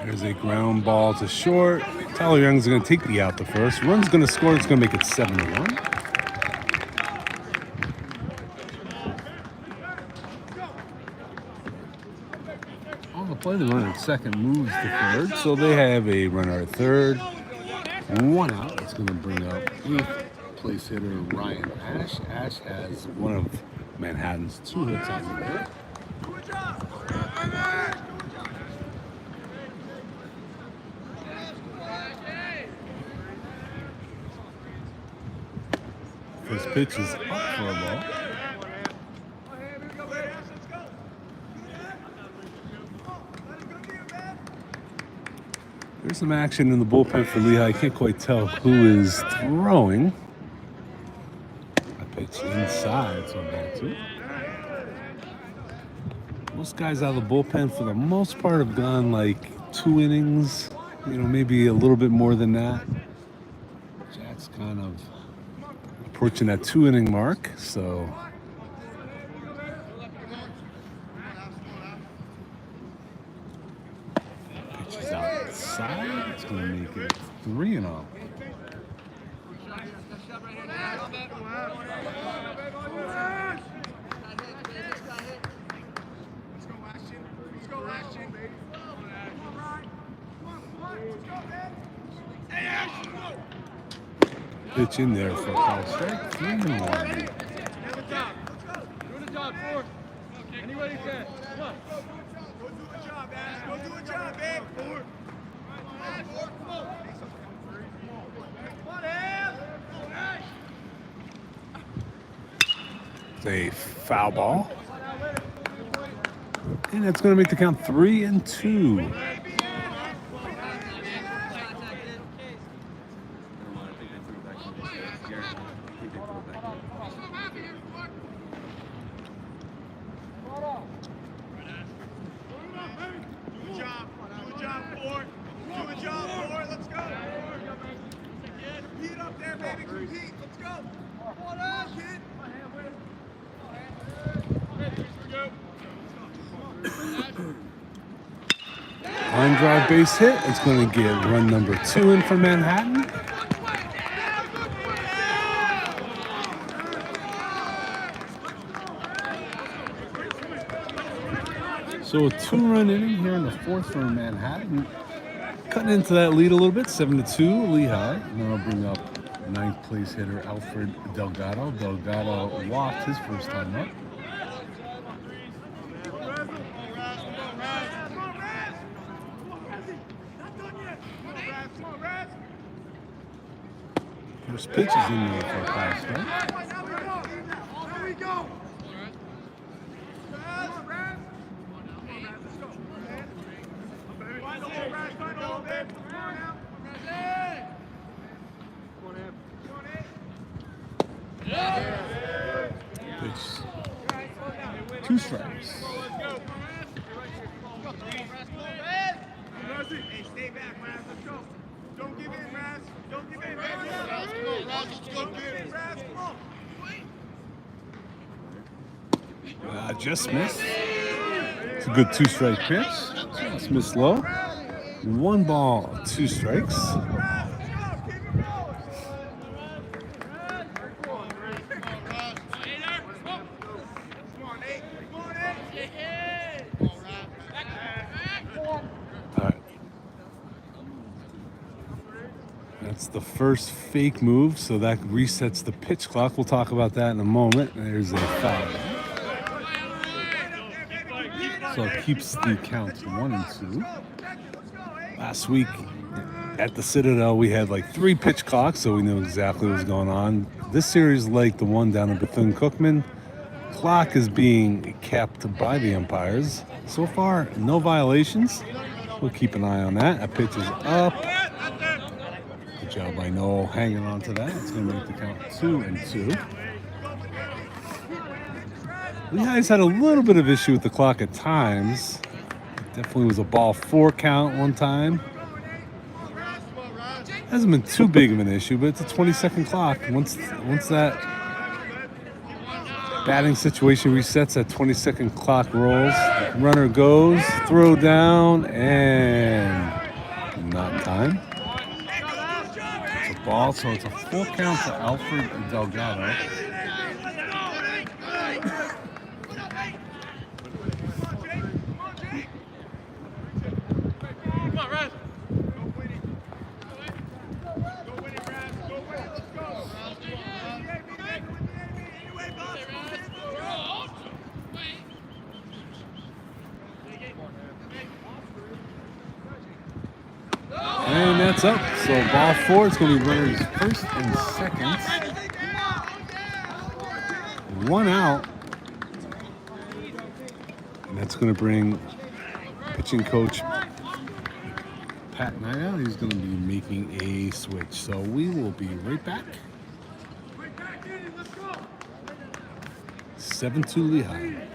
Speaker 1: There's a ground ball to short. Tyler Young's going to take the out the first. Run's going to score. It's going to make it 7-1. On the play, the runner at second moves to third. So they have a runner at third. One out. It's going to bring up eighth place hitter Ryan Ash. Ash has one of Manhattan's 2 hits on the day. First pitch is up for a ball. There's some action in the bullpen for Lehigh. I can't quite tell who is throwing. A pitch inside, so ball 2. Most guys out of the bullpen, for the most part, have gone like 2 innings. Maybe a little bit more than that. Jack's kind of approaching that 2-inning mark, so pitch is outside. It's going to make it 3-0. Pitch in there for a foul strike. 3-1.
Speaker 3: Doing the job, Ford. Anybody can. Come on. Go do a job, Ash. Go do a job, man. Ford. Come on.
Speaker 1: It's a foul ball. And that's going to make the count 3-2. Line drive base hit. It's going to get run number 2 in for Manhattan. So a 2-run inning here in the fourth for Manhattan. Cutting into that lead a little bit, 7-2 Lehigh. Now I'll bring up ninth place hitter Alfred Delgado. Delgado walked his first time up. First pitch is in there for a foul strike. Pitch. 2 strikes.
Speaker 3: Hey, stay back, Raz. Let's go. Don't give in, Raz. Don't give in, Raz. Don't give in, Raz. Come on.
Speaker 1: Just missed. It's a good 2-strike pitch. Just missed low. 1 ball, 2 strikes. That's the first fake move, so that resets the pitch clock. We'll talk about that in a moment. There's a foul. So it keeps the count 1-2. Last week at the Citadel, we had like 3 pitch clocks, so we knew exactly what was going on. This series, like the one down in Bethune-Cookman, clock is being kept by the umpires. So far, no violations. We'll keep an eye on that. That pitch is up. Good job by Noel hanging on to that. It's going to make the count 2-2. Lehigh's had a little bit of issue with the clock at times. It definitely was a ball 4 count one time. Hasn't been too big of an issue, but it's a 20-second clock. Once that batting situation resets, that 20-second clock rolls. Runner goes, throw down, and not in time. It's a ball, so it's a full count to Alfred Delgado. And that's up. So ball 4, it's going to be runners first and second. 1 out. And that's going to bring pitching coach Pat Knight. He's going to be making a switch. So we will be right back. 7-2 Lehigh.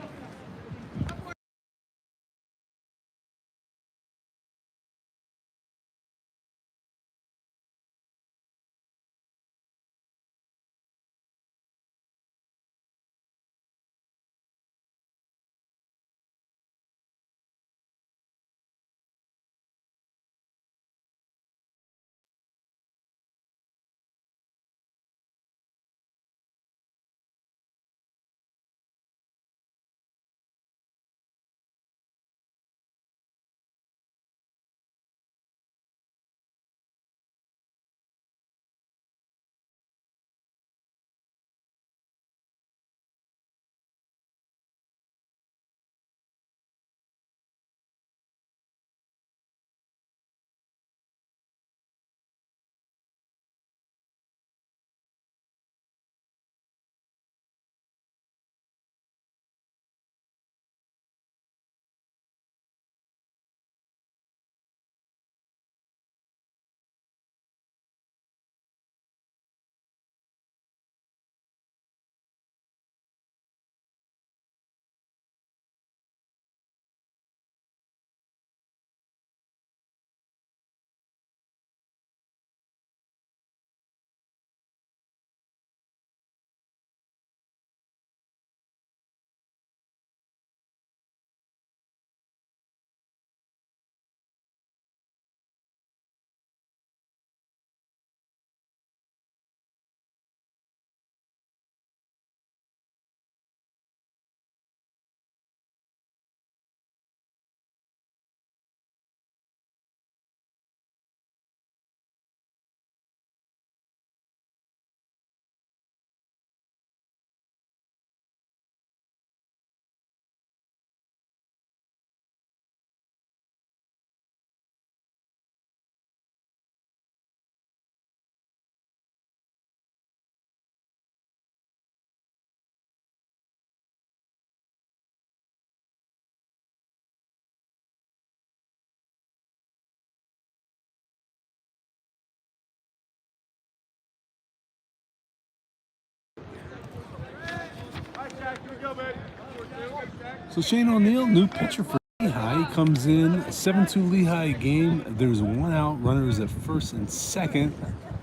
Speaker 1: So Shane O'Neill, new pitcher for Lehigh, comes in, 7-2 Lehigh game. There's one out, runners at first and second.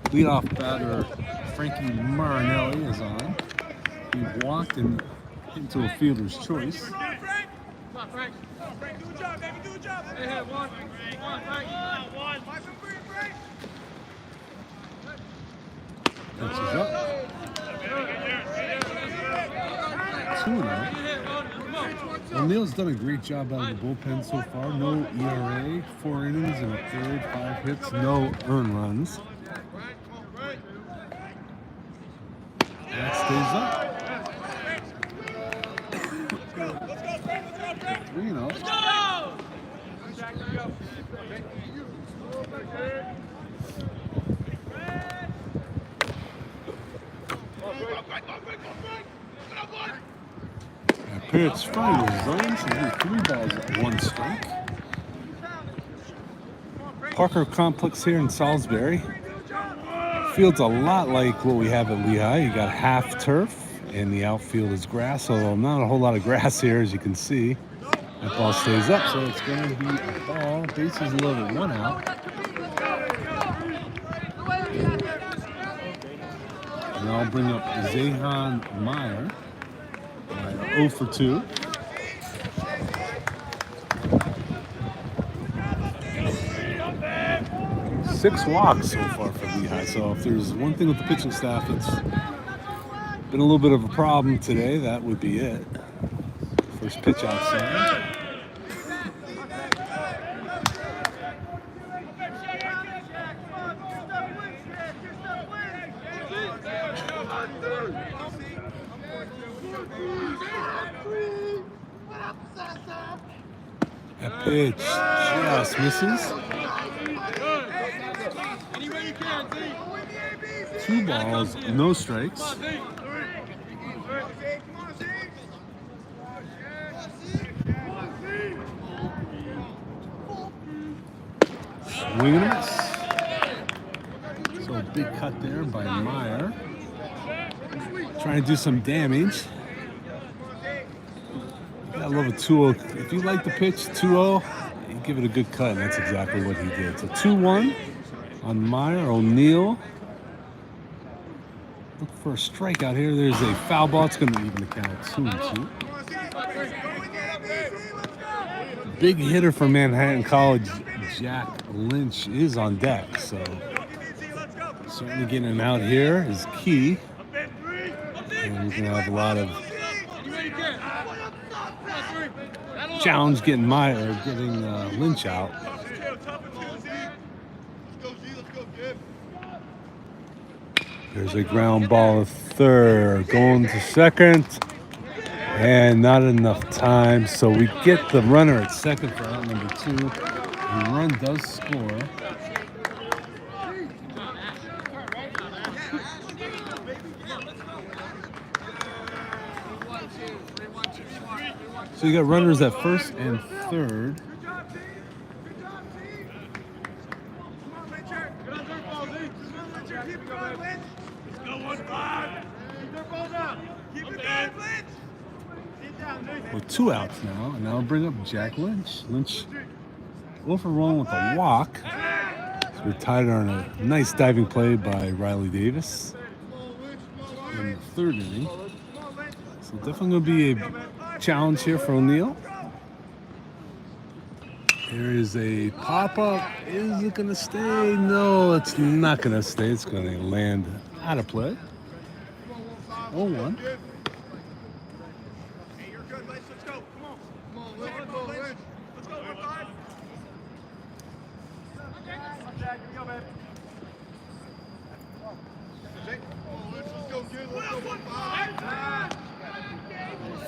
Speaker 1: Leadoff batter Frankie Marinelli is on. He walked and hit into a fielder's choice.
Speaker 3: Come on, Frank. Frank, do a job, baby, do a job. Hey, one, Frank. One. Frank.
Speaker 1: Pitches up. 2-0. O'Neill's done a great job out of the bullpen so far. No ERA, 4 innings and a third, 5 hits, no earned runs. That stays up. 3-0. That pitch finally zone, so there's 3 balls at 1 strike. Parker Complex here in Salisbury. Field's a lot like what we have at Lehigh. You got half turf and the outfield is grass, although not a whole lot of grass here, as you can see. That ball stays up, so it's going to be a ball. Bases loaded, 1 out. And I'll bring up Zahan Meyer. 0 for 2. Six walks so far for Lehigh. So if there's one thing with the pitching staff that's been a little bit of a problem today, that would be it. First pitch outside. That pitch just misses. 2 balls, no strikes. Swing and a miss. So a big cut there by Meyer. Trying to do some damage. I love a 2-0. If you like the pitch, 2-0, you give it a good cut, and that's exactly what he did. So 2-1 on Meyer. O'Neill. Look for a strikeout here. There's a foul ball. It's going to even the count 2-2. Big hitter for Manhattan College, Jack Lynch, is on deck. So certainly getting him out here is key. And he's going to have a lot of challenge getting Lynch out. There's a ground ball at third, going to second, and not enough time. So we get the runner at second for out number 2. The run does score. So you got runners at first and third. With 2 outs now, and I'll bring up Jack Lynch. Lynch overrun with a walk. So we're tied on a nice diving play by Riley Davis in the 3rd inning. So definitely going to be a challenge here for O'Neill. There is a pop-up. Is it going to stay? No, it's not going to stay. It's going to land out of play. 0-1.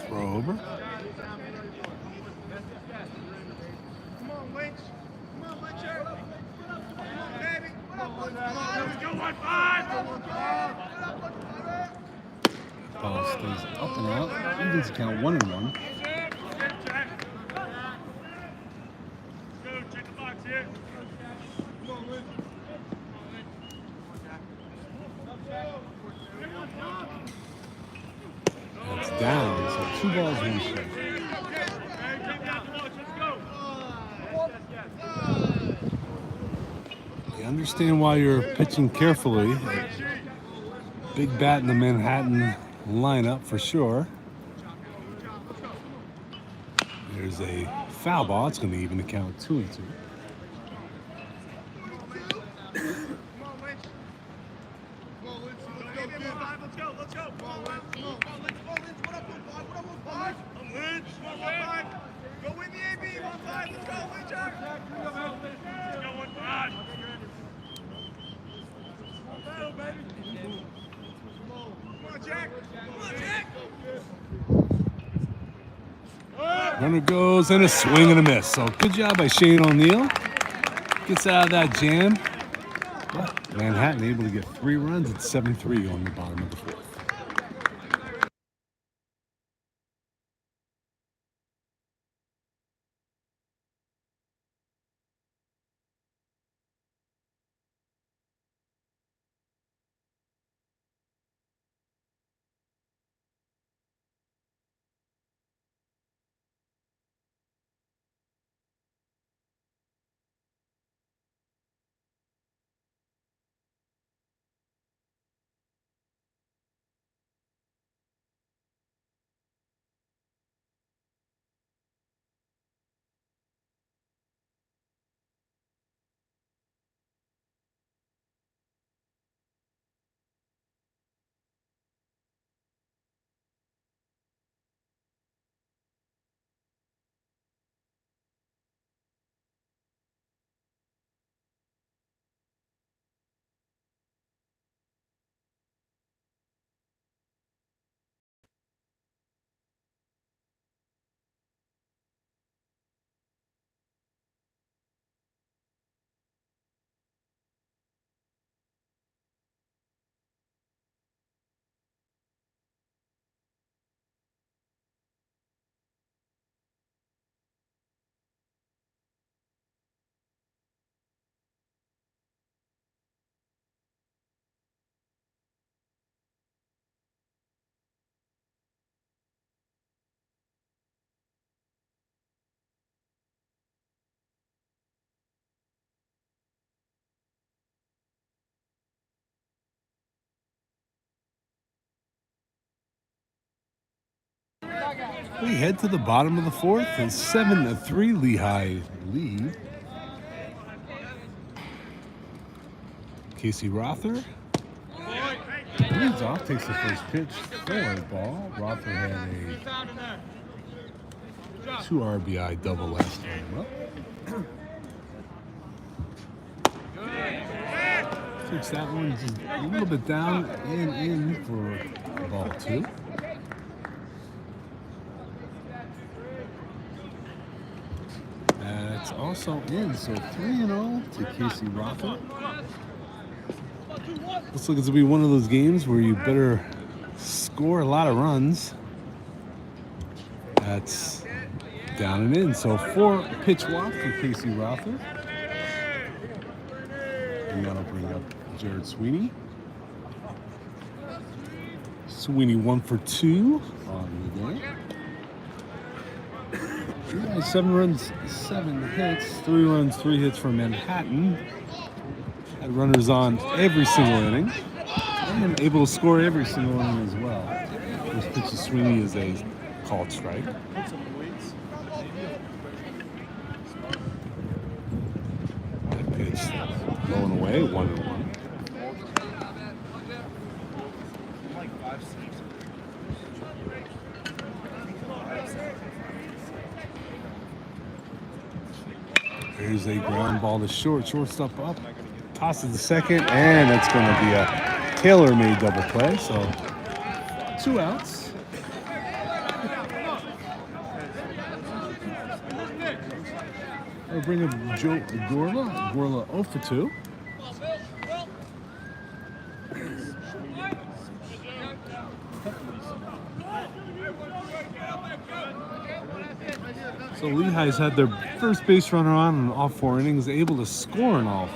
Speaker 1: Throw over.
Speaker 3: Come on, Lynch. Come on, Lyncher. Come on, baby.
Speaker 1: Ball stays up and out. Evens count 1-1. That's down. So 2 balls, 1 strike. understand why you're pitching carefully. Big bat in the Manhattan lineup for sure. There's a foul ball. It's going to even the count 2-2. Runner goes and a swing and a miss. So good job by Shane O'Neill. Gets out of that jam. But Manhattan able to get 3 runs at 7-3 on the bottom of the 4th. We head to the bottom of the 4th and 7-3 Lehigh lead. Casey Rother leads off, takes the first pitch for a ball. Rother had a 2 RBI double last time up. Takes that one just a little bit down and in for ball 2. That's also in, so 3-0 to Casey Rother. Looks like it's going to be one of those games where you better score a lot of runs. That's down and in, so 4 pitch walk for Casey Rother. And that'll bring up Jared Sweeney. Sweeney 1 for 2 on the day. 7 runs, 7 hits, 3 runs, 3 hits for Manhattan. Had runners on every single inning and able to score every single inning as well. This pitch to Sweeney is a called strike. That pitch blowing away, 1-1. Here's a ground ball to shortstop up, tosses the second, and it's going to be a tailor-made double play. So 2 outs. We'll bring up Joe Gorla. Gorla 0 for 2. So Lehigh's had their first base runner on in all 4 innings, able to score in all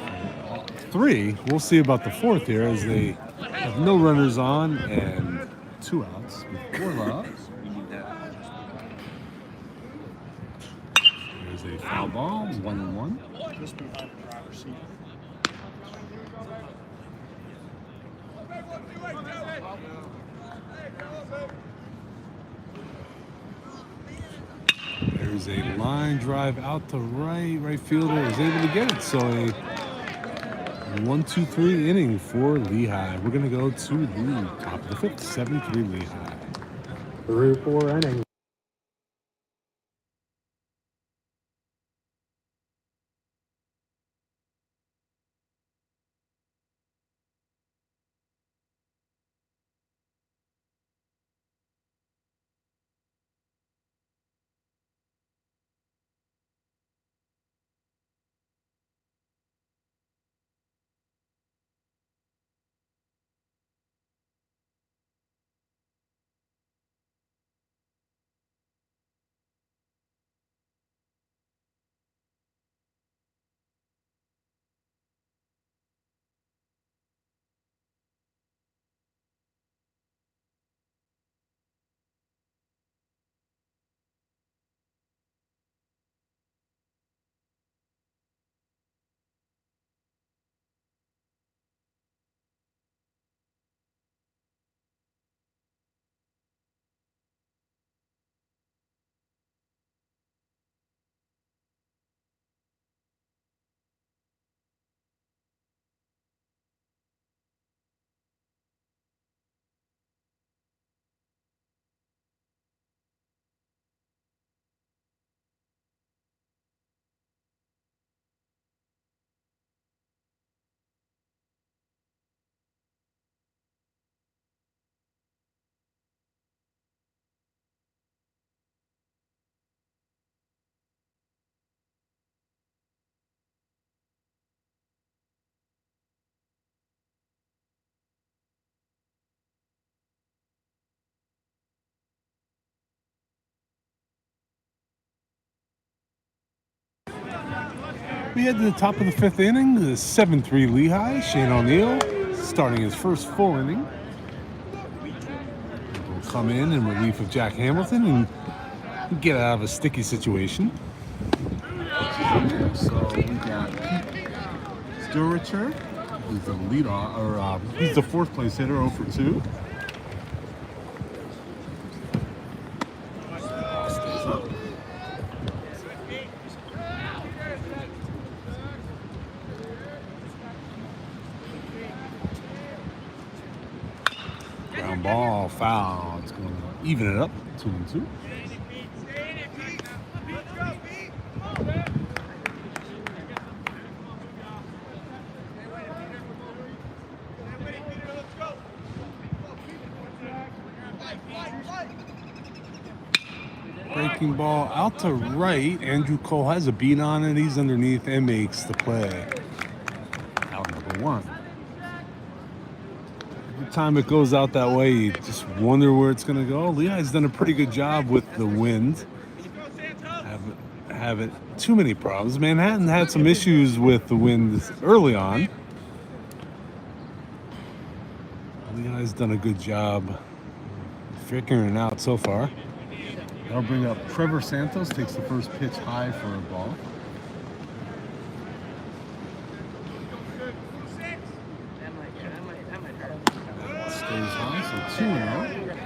Speaker 1: 3. We'll see about the 4th here as they have no runners on and 2 outs with Gorla. There's a foul ball, 1-1.
Speaker 2: Just behind the driver's seat.
Speaker 1: There's a line drive out to right. Right fielder is able to get it. So a 1-2-3 inning for Lehigh. We're going to go to the top of the fifth, 7-3 Lehigh.
Speaker 4: 3-4 innings.
Speaker 1: We head to the top of the fifth inning, the 7-3 Lehigh. Shane O'Neill starting his first full inning. Will come in relief of Jack Hamilton and get out of a sticky situation. So we got Pete Sturicher, who's the leadoff, or he's the fourth place hitter, 0 for 2. Ground ball, foul. It's going to even it up, 2-2. Breaking ball out to right. Andrew Cole has a beat on it. He's underneath and makes the play. Out number 1. Every time it goes out that way, you just wonder where it's going to go. Lehigh's done a pretty good job with the wind. Haven't too many problems. Manhattan had some issues with the wind early on. Lehigh's done a good job figuring it out so far. That'll bring up Trevor Santos, takes the first pitch high for a ball. That stays high, so 2-0.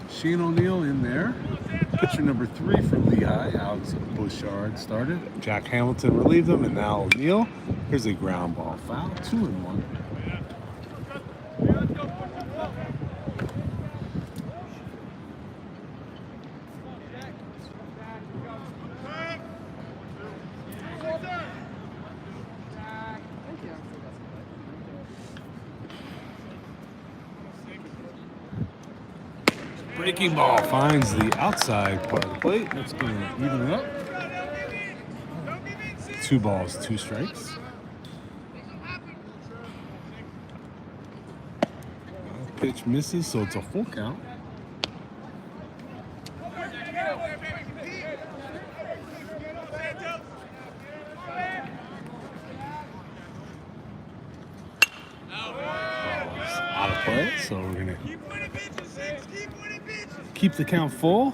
Speaker 1: Shane O'Neill in there. Pitcher number 3 for Lehigh, Alex Bouchard started. Jack Hamilton relieved him, and now O'Neill. Here's a ground ball foul, 2-1. Breaking ball finds the outside part of the plate. That's going to even it up. 2 balls, 2 strikes. Pitch misses, so it's a full count. Out of play, so we're going to keep the count full.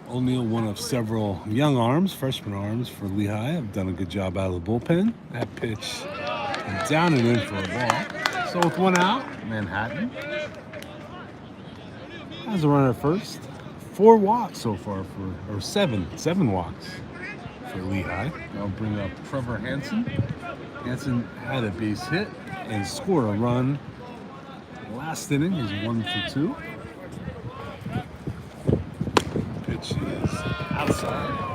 Speaker 1: O'Neill, one of several young arms, freshman arms for Lehigh, have done a good job out of the bullpen. That pitch down and in for a ball. So with 1 out, Manhattan. Has a run at first. 4 walks so far or seven walks for Lehigh. I'll bring up Trevor Hansen. Hansen had a base hit and scored a run. Last inning is 1 for 2. Pitch is outside.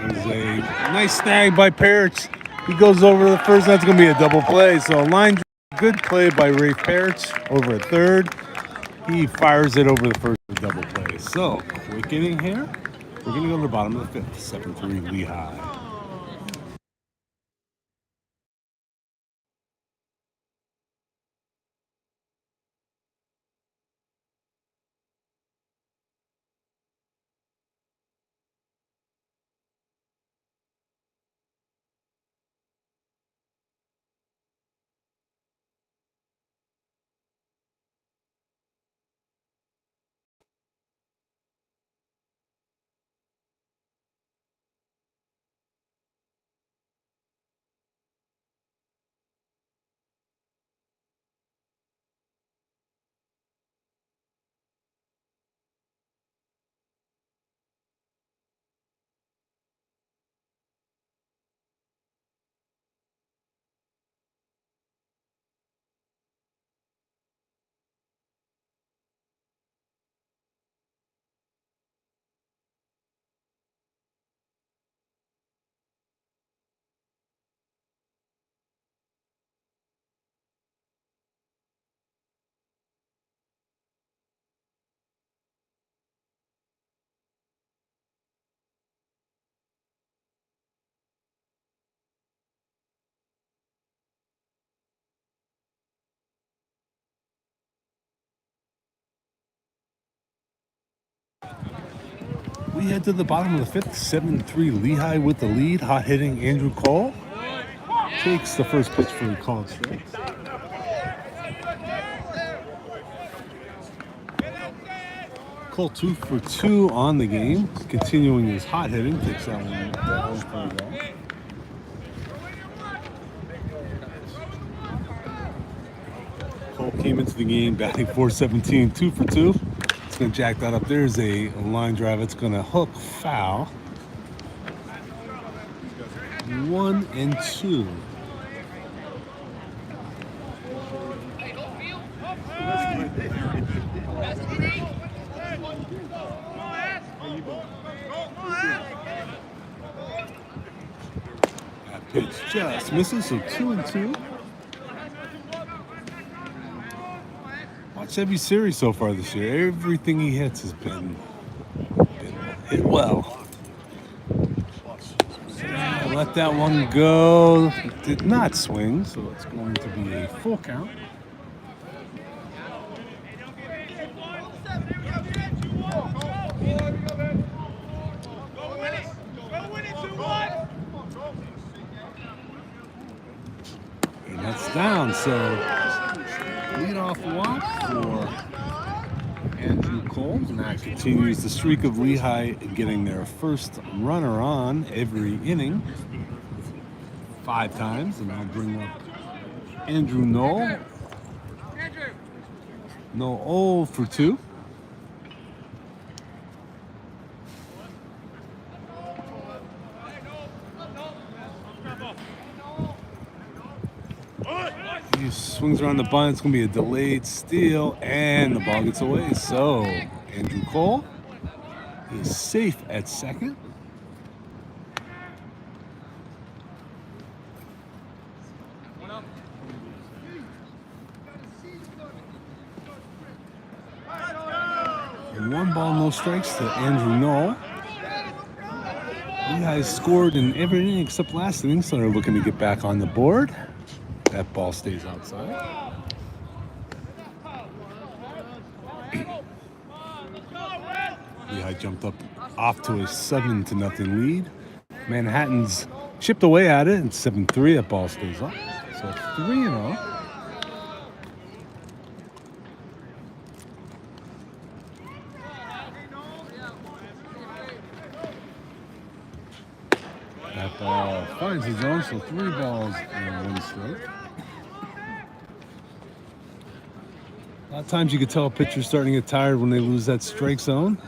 Speaker 1: There's a nice snag by Parrish. He goes over the first. That's going to be a double play. So a line good play by Ray Parrish over at third. He fires it over the first double play. So quick inning here. We're going to go to the bottom of the 5th. 7-3 Lehigh. We head to the bottom of the 5th. 7-3 Lehigh with the lead. Hot hitting Andrew Cole takes the first pitch for the called strike. Cole 2 for 2 on the game. Continuing his hot hitting. Takes that one down for a ball. Cole came into the game batting .417, 2 for 2. It's going to jack that up. There's a line drive. It's going to hook foul. 1-2. That pitch just misses, so 2-2. Watch every series so far this year. Everything he hits has been hit well. Let that one go. Did not swing, so it's going to be a full count. And that's down, so leadoff walk for Andrew Cole. And that continues the streak of Lehigh getting their first runner on every inning. 5 times. And I'll bring up Andrew Knoll. Knoll 0 for 2. He swings around the bunt. It's going to be a delayed steal, and the ball gets away. So Andrew Cole is safe at second. And 1 ball, no strikes to Andrew Knoll. Lehigh scored in every inning except last inning, so they're looking to get back on the board. That ball stays outside. Lehigh jumped up off to a 7-0 lead. Manhattan's chipped away at it, and 7-3. That ball stays up. So 3-0. finds the zone, so 3 balls and 1 strike. A lot of times you can tell a pitcher's starting to get tired when they lose that strike zone.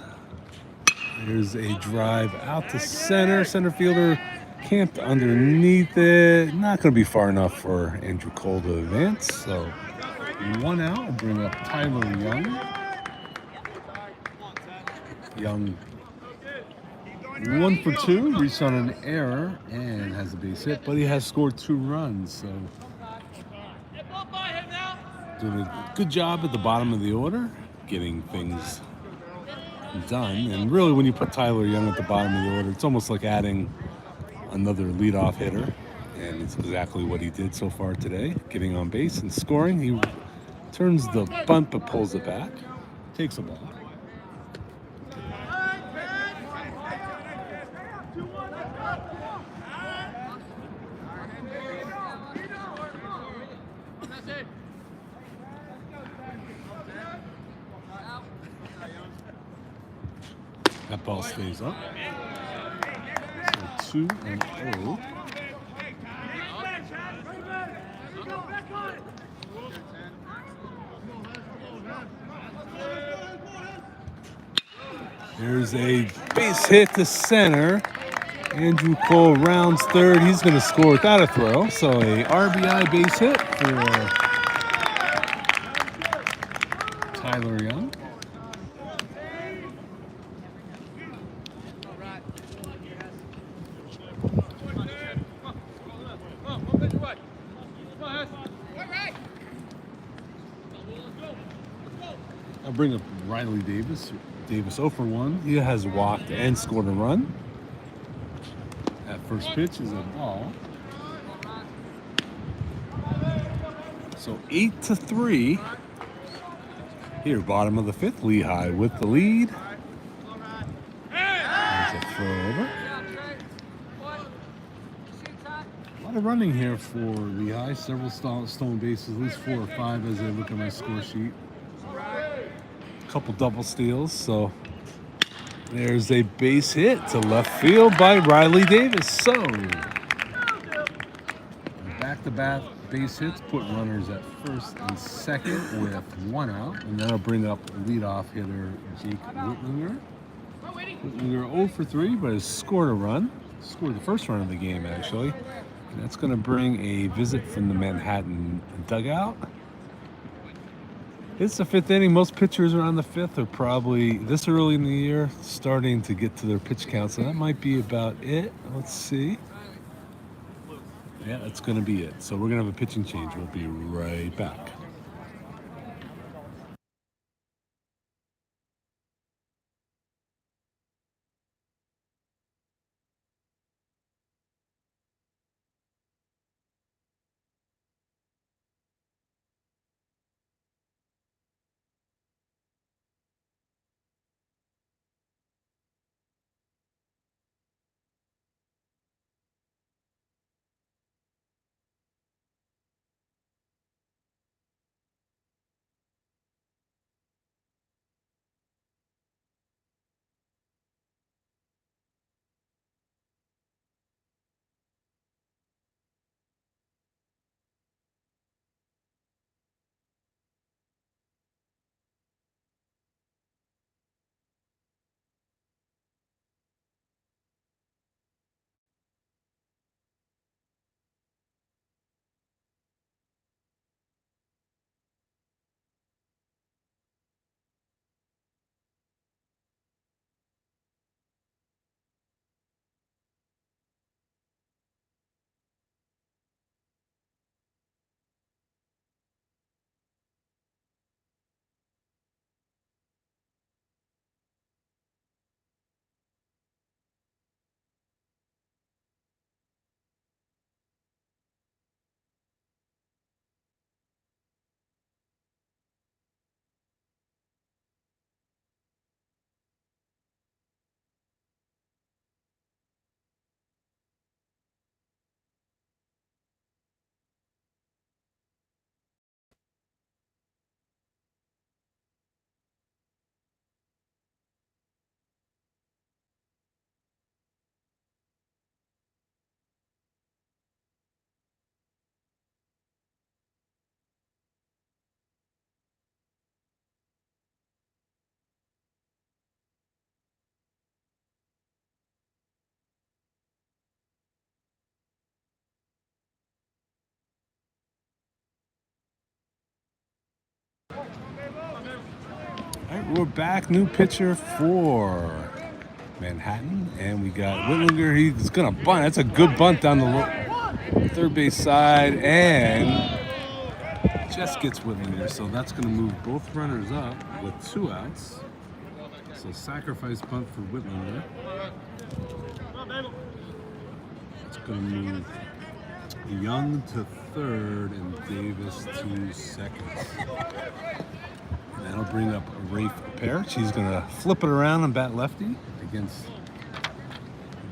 Speaker 1: Here's a drive out to center. Center fielder camped underneath it. Not going to be far enough for Andrew Cole to advance. So 1 out. We'll bring up Tyler Young. Young 1 for 2. Reached on an error and has a base hit, but he has scored 2 runs. So doing a good job at the bottom of the order, getting things done. And really, when you put Tyler Young at the bottom of the order, it's almost like adding another leadoff hitter, and it's exactly what he did so far today, getting on base and scoring. He turns the bunt but pulls it back, takes a ball. That ball stays up. So 2-0. There's a base hit to center. Andrew Cole rounds third. He's going to score without a throw. So a RBI base hit for Tyler Young. I'll bring up Riley Davis. Davis 0 for 1. He has walked and scored a run. That first pitch is a ball. So 8-3. Here, bottom of the 5th. Lehigh with the lead. There's a throw over. A lot of running here for Lehigh. Several stolen bases, at least 4 or 5 as I look at my score sheet. A couple double steals, so there's a base hit to left field by Riley Davis. So back-to-back base hits put runners at first and second with 1 out, and then I'll bring up leadoff hitter Jake Whitlinger. Whitlinger 0 for 3, but has scored a run. Scored the first run of the game, actually. And that's going to bring a visit from the Manhattan dugout. It's the 5th inning. Most pitchers around the 5th are probably this early in the year starting to get to their pitch count. So that might be about it. Let's see. Yeah, that's going to be it. So we're going to have a pitching change. We'll be right back. All right, we're back. New pitcher for Manhattan, and we got Whitlinger. He's gonna bunt. That's a good bunt down the third base side, and just gets Whitlinger. So that's gonna move both runners up with 2 outs. So sacrifice bunt for Whitlinger. It's gonna move Young to third and Davis to second. And that'll bring up Rafe Parrish. He's gonna flip it around and bat lefty against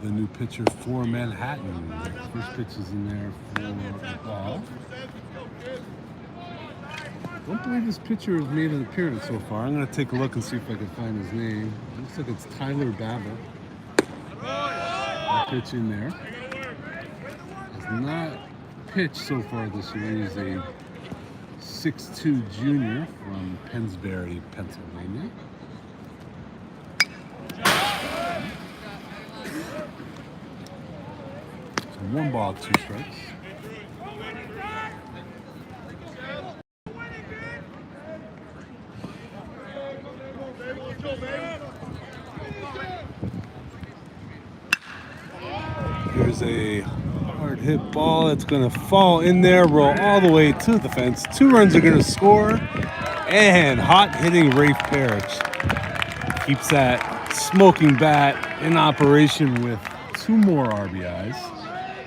Speaker 1: the new pitcher for Manhattan. First pitch is in there for the ball. Don't believe this pitcher has made an appearance so far. I'm gonna take a look and see if I can find his name. Looks like it's Tyler Babel. That pitch in there. Has not pitched so far this year. He's a 6'2" junior from Pennsbury, Pennsylvania. So 1 ball, 2 strikes. Here's a hard hit ball. It's going to fall in there, roll all the way to the fence. 2 runs are going to score. And hot hitting Rafe Parrish keeps that smoking bat in operation with 2 more RBIs.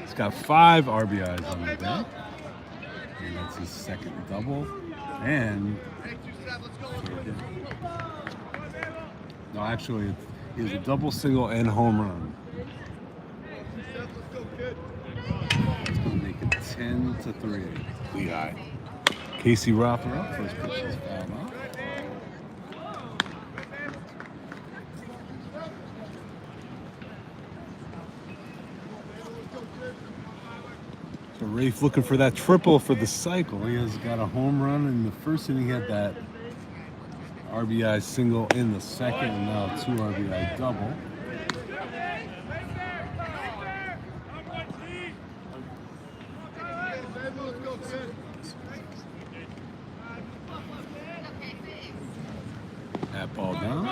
Speaker 1: He's got 5 RBIs on the day. And that's his second double. And no, actually, he has a double, single, and home run. It's going to make it 10-3. Lehigh. Casey Rothrock, first pitch is fouled off. So Rafe looking for that triple for the cycle. He has got a home run in the first inning. He had that RBI single in the second, and now 2 RBI double. That ball down.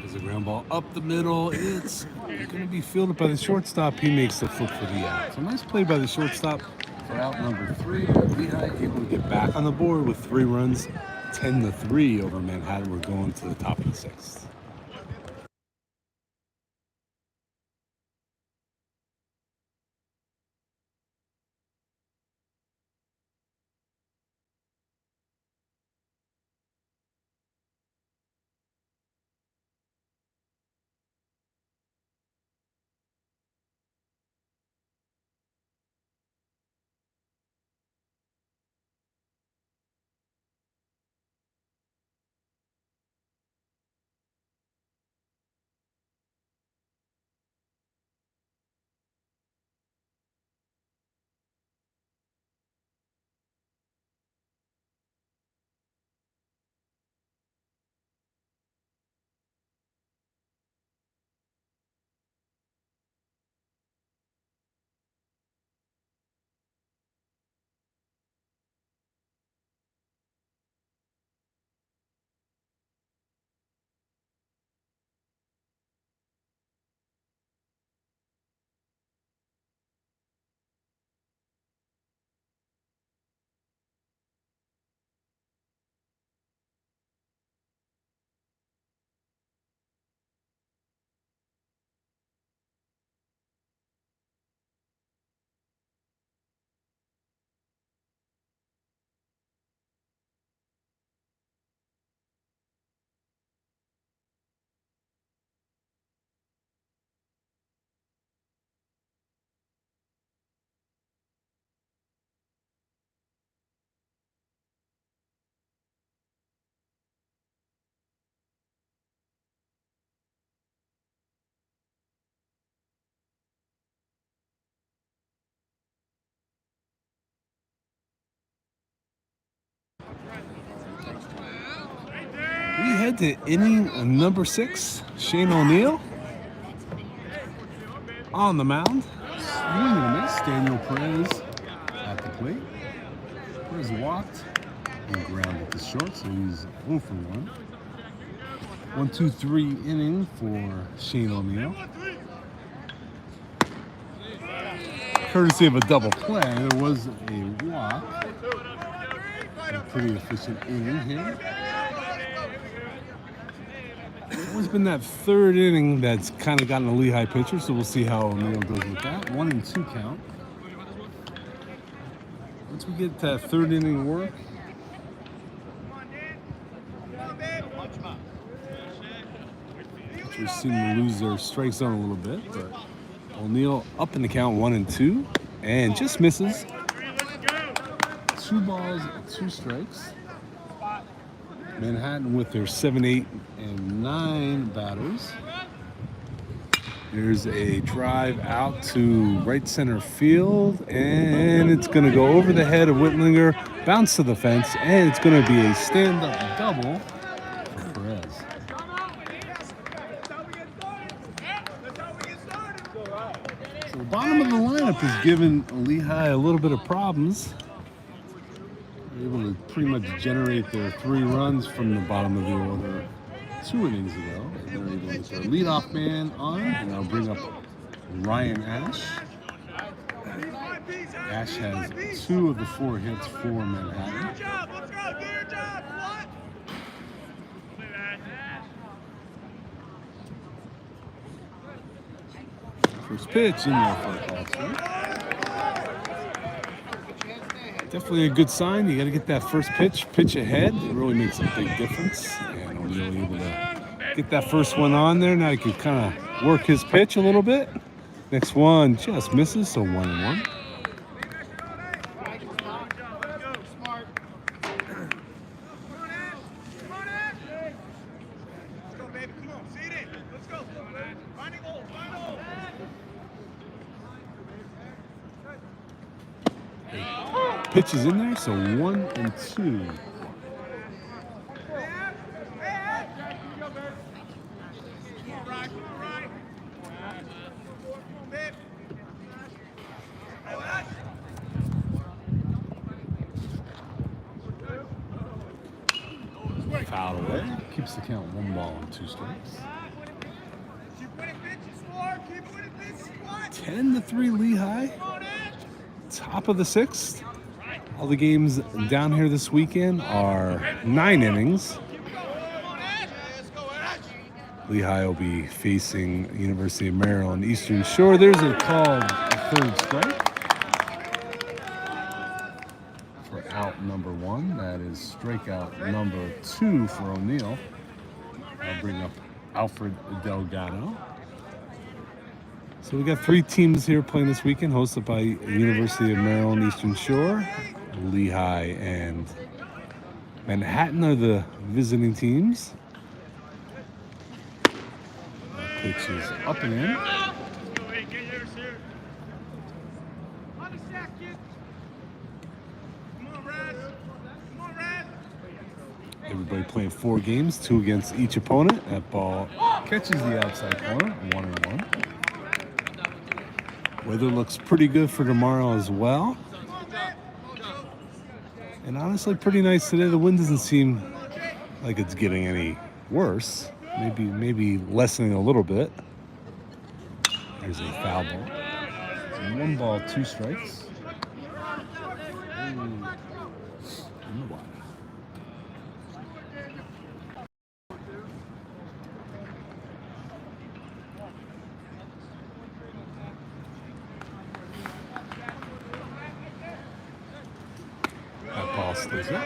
Speaker 1: There's a ground ball up the middle. It's going to be fielded by the shortstop. He makes the flip for the out. So nice play by the shortstop for out number 3. Lehigh able to get back on the board with 3 runs, 10-3 over Manhattan. We're going to the top of the 6th. head to inning number 6. Shane O'Neill on the mound. Swing and a miss. Daniel Perez at the plate. Perez walked and grounded to short, so he's 0 for 1. 1-2-3 inning for Shane O'Neill. Courtesy of a double play, there was a walk. A pretty efficient inning here. It's always been that third inning that's kind of gotten a Lehigh pitcher, so we'll see how O'Neill does with that. 1-2 count. Once we get that third inning work, pitchers seem to lose their strike zone a little bit, but O'Neill up in the count 1-2 and just misses. 2 balls, 2 strikes. Manhattan with their 7, 8, and 9 batters. There's a drive out to right center field, and it's going to go over the head of Whitlinger, bounce to the fence, and it's going to be a stand-up double for Perez. So the bottom of the lineup has given Lehigh a little bit of problems. They're able to pretty much generate their 3 runs from the bottom of the order 2 innings ago. They're able to get their leadoff man on, and I'll bring up Ryan Ash. Ash has 2 of the 4 hits for Manhattan.
Speaker 3: Good job, let's go, do your job, what?
Speaker 1: First pitch in there for a ball swing. Definitely a good sign. You got to get that first pitch ahead. It really makes a big difference. And O'Neill able to get that first one on there. Now he can kind of work his pitch a little bit. Next one just misses, so 1-1. Pitches in there, so 1-2. Foul away. Keeps the count 1 ball and 2 strikes. 10-3 Lehigh. Top of the 6th. All the games down here this weekend are 9 innings. Lehigh will be facing University of Maryland Eastern Shore. There's a called 3rd strike for out number 1. That is strikeout number 2 for O'Neill. I'll bring up Alfred Delgado. So we got 3 teams here playing this weekend, hosted by University of Maryland Eastern Shore. Lehigh and Manhattan are the visiting teams. That pitch is up and in. Everybody playing 4 games, 2 against each opponent. That ball catches the outside corner, 1-1. Weather looks pretty good for tomorrow as well. And honestly, pretty nice today. The wind doesn't seem like it's getting any worse. Maybe lessening a little bit. There's a foul ball. So 1 ball, 2 strikes. In the water. Stays up.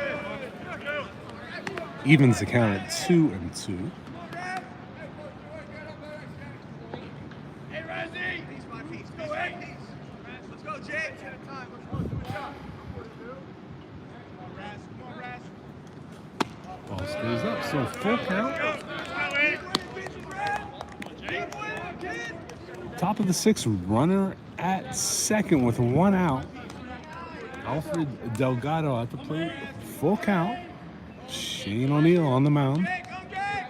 Speaker 1: Evens the count at 2-2.
Speaker 3: Hey, Razzie! Let's go, James.
Speaker 1: Ball stays up, so full count. Top of the 6th, runner at 2nd with 1 out. Alfred Delgado at the plate, full count. Shane O'Neill on the mound.
Speaker 3: Come, Jake!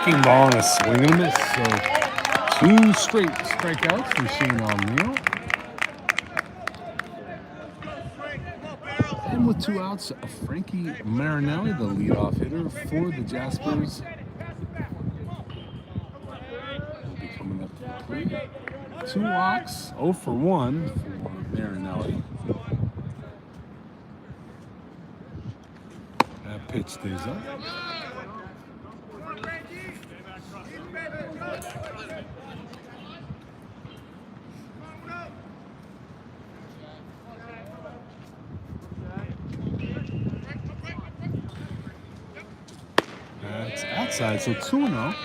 Speaker 1: breaking ball and a swing and a miss. So 2 straight strikeouts from Shane O'Neill. And with 2 outs, Frankie Marinelli, the leadoff hitter for the Jaspers, will be coming up to the plate. 2 walks, 0 for 1 for Marinelli. That pitch stays up. That's outside, so 2-0.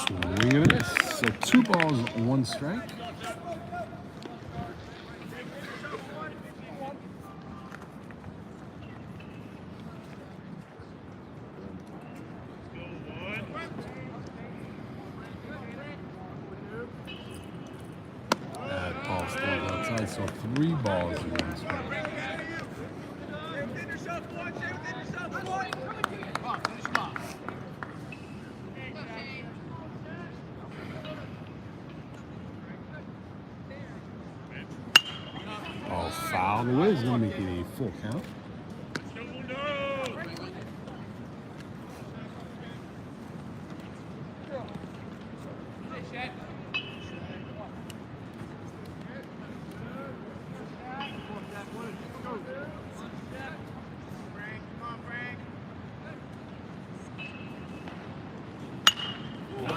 Speaker 1: Swing and a miss. So 2 balls, 1 strike. That ball stays outside, so 3 balls, 1 strike. Ball fouled away is going to make it a full count.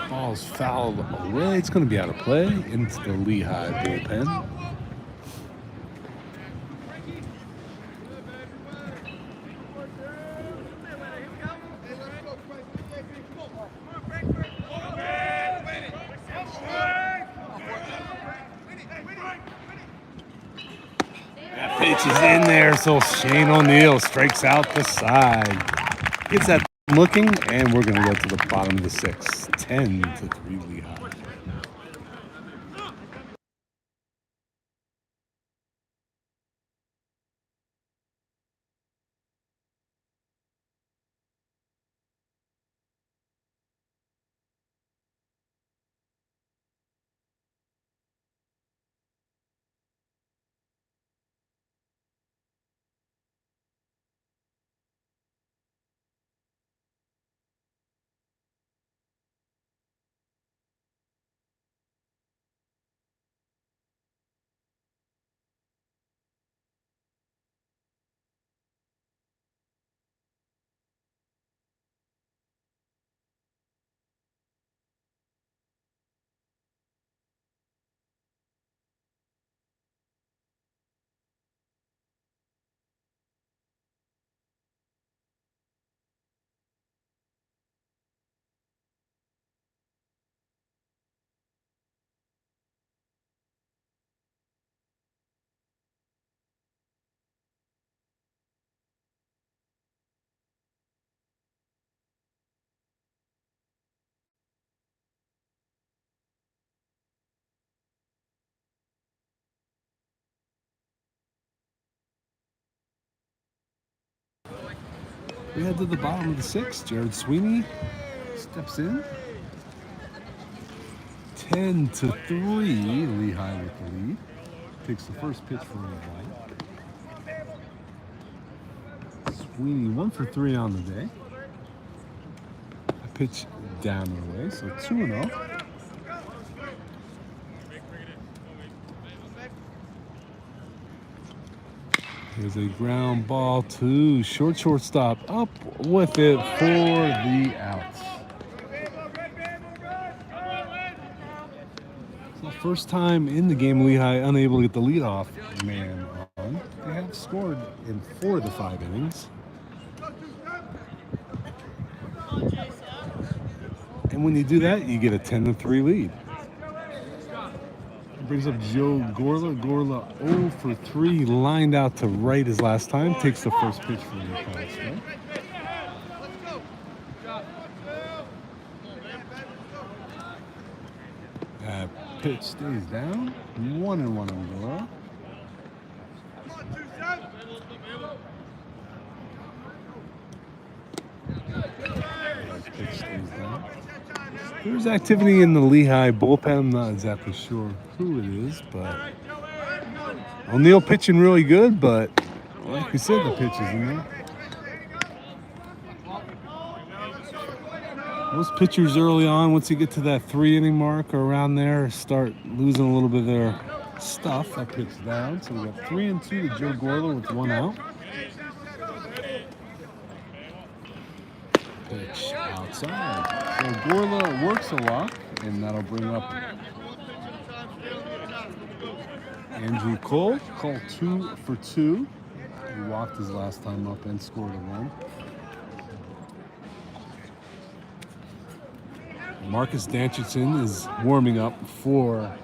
Speaker 1: Ball's fouled away. It's going to be out of play into the Lehigh bullpen. That pitch is in there, so Shane O'Neill strikes out the side. Gets that looking, and we're going to go to the bottom of the 6th. 10-3 Lehigh. We head to the bottom of the 6th. Jared Sweeney steps in. 10-3, Lehigh with the lead. Takes the first pitch for Lehigh. Sweeney 1 for 3 on the day. A pitch down and away, so 2-0. Here's a ground ball to shortstop, up with it for the out. So first time in the game, Lehigh unable to get the leadoff man on. They have scored in 4 of the 5 innings. And when you do that, you get a 10-3 lead. brings up Joe Gorla. Gorla 0 for 3, lined out to right his last time. Takes the first pitch for the call strike. That pitch stays down. 1-1 on Gorla. That pitch stays down. There's activity in the Lehigh bullpen. I'm not exactly sure who it is, but O'Neill pitching really good, but like we said, the pitch is in there. Most pitchers early on, once you get to that 3-inning mark or around there, start losing a little bit of their stuff. That pitch down. So we got 3-2 to Joe Gorla with 1 out. Pitch outside. So Gorla works a walk, and that'll bring up Andrew Cole. Cole 2 for 2. He walked his last time up and scored a run. Marcus Dancherson is warming up for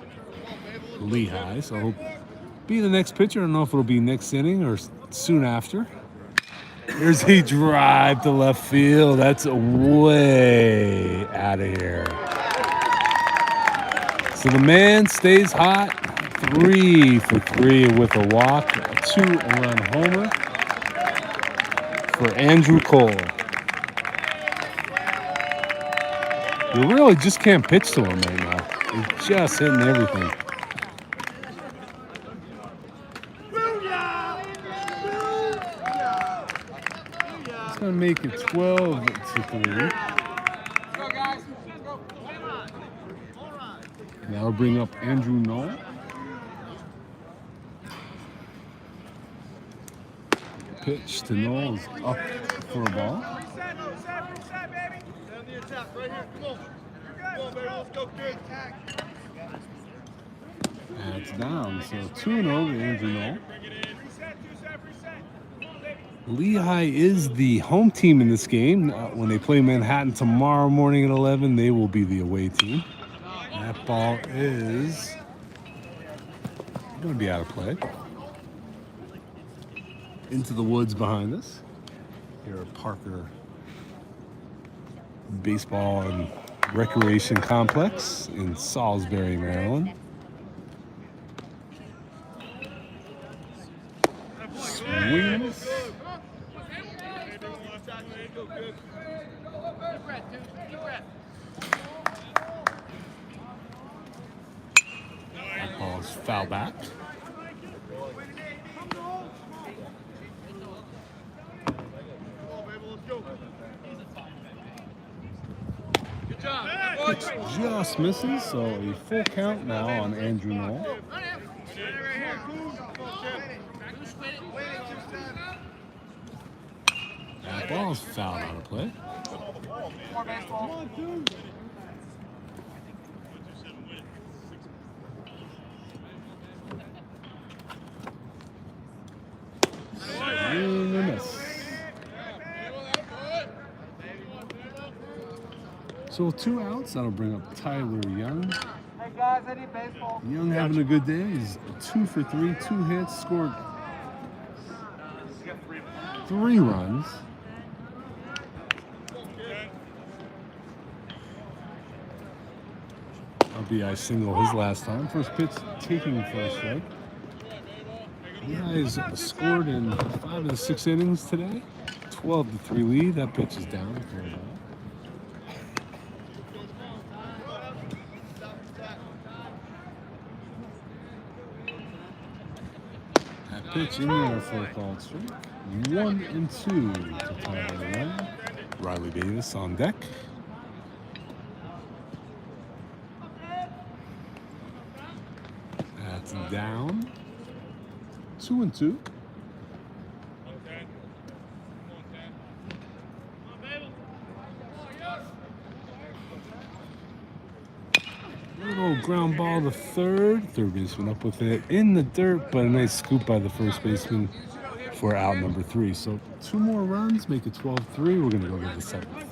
Speaker 1: Lehigh, so he'll be the next pitcher. I don't know if it'll be next inning or soon after. Here's a drive to left field. That's way out of here. So the man stays hot. 3 for 3 with a walk. A 2-run homer for Andrew Cole. You really just can't pitch to him right now. He's just hitting everything. It's going to make it 12 to 3. That'll bring up Andrew Knoll. Pitch to Knoll is up for a ball. That's down, so 2-0 to Andrew Knoll. Lehigh is the home team in this game. When they play Manhattan tomorrow morning at 11, they will be the away team. That ball is going to be out of play. Into the woods behind us. Here at Parker Baseball and Recreation Complex in Salisbury, Maryland. Swing. That ball is foul back. Pitch just misses, so a full count now on Andrew Knoll. That ball's fouled out of play. Swing and miss. So with 2 outs, that'll bring up Tyler Young.
Speaker 3: Hey guys, I need baseball.
Speaker 1: Young having a good day. He's 2 for 3, 2 hits, scored 3 runs. RBI single his last time. First pitch taking first strike. Lehigh's scored in 5 of the 6 innings today. 12-3 lead. That pitch is down for a ball. Pitch in there for a called strike. 1-2 to Tyler Young. Riley Davis on deck. That's down. 2-2. Little ground ball to third. Third baseman up with it in the dirt, but a nice scoop by the first baseman for out number 3. So 2 more runs, make it 12-3. We're going to go to the 7th.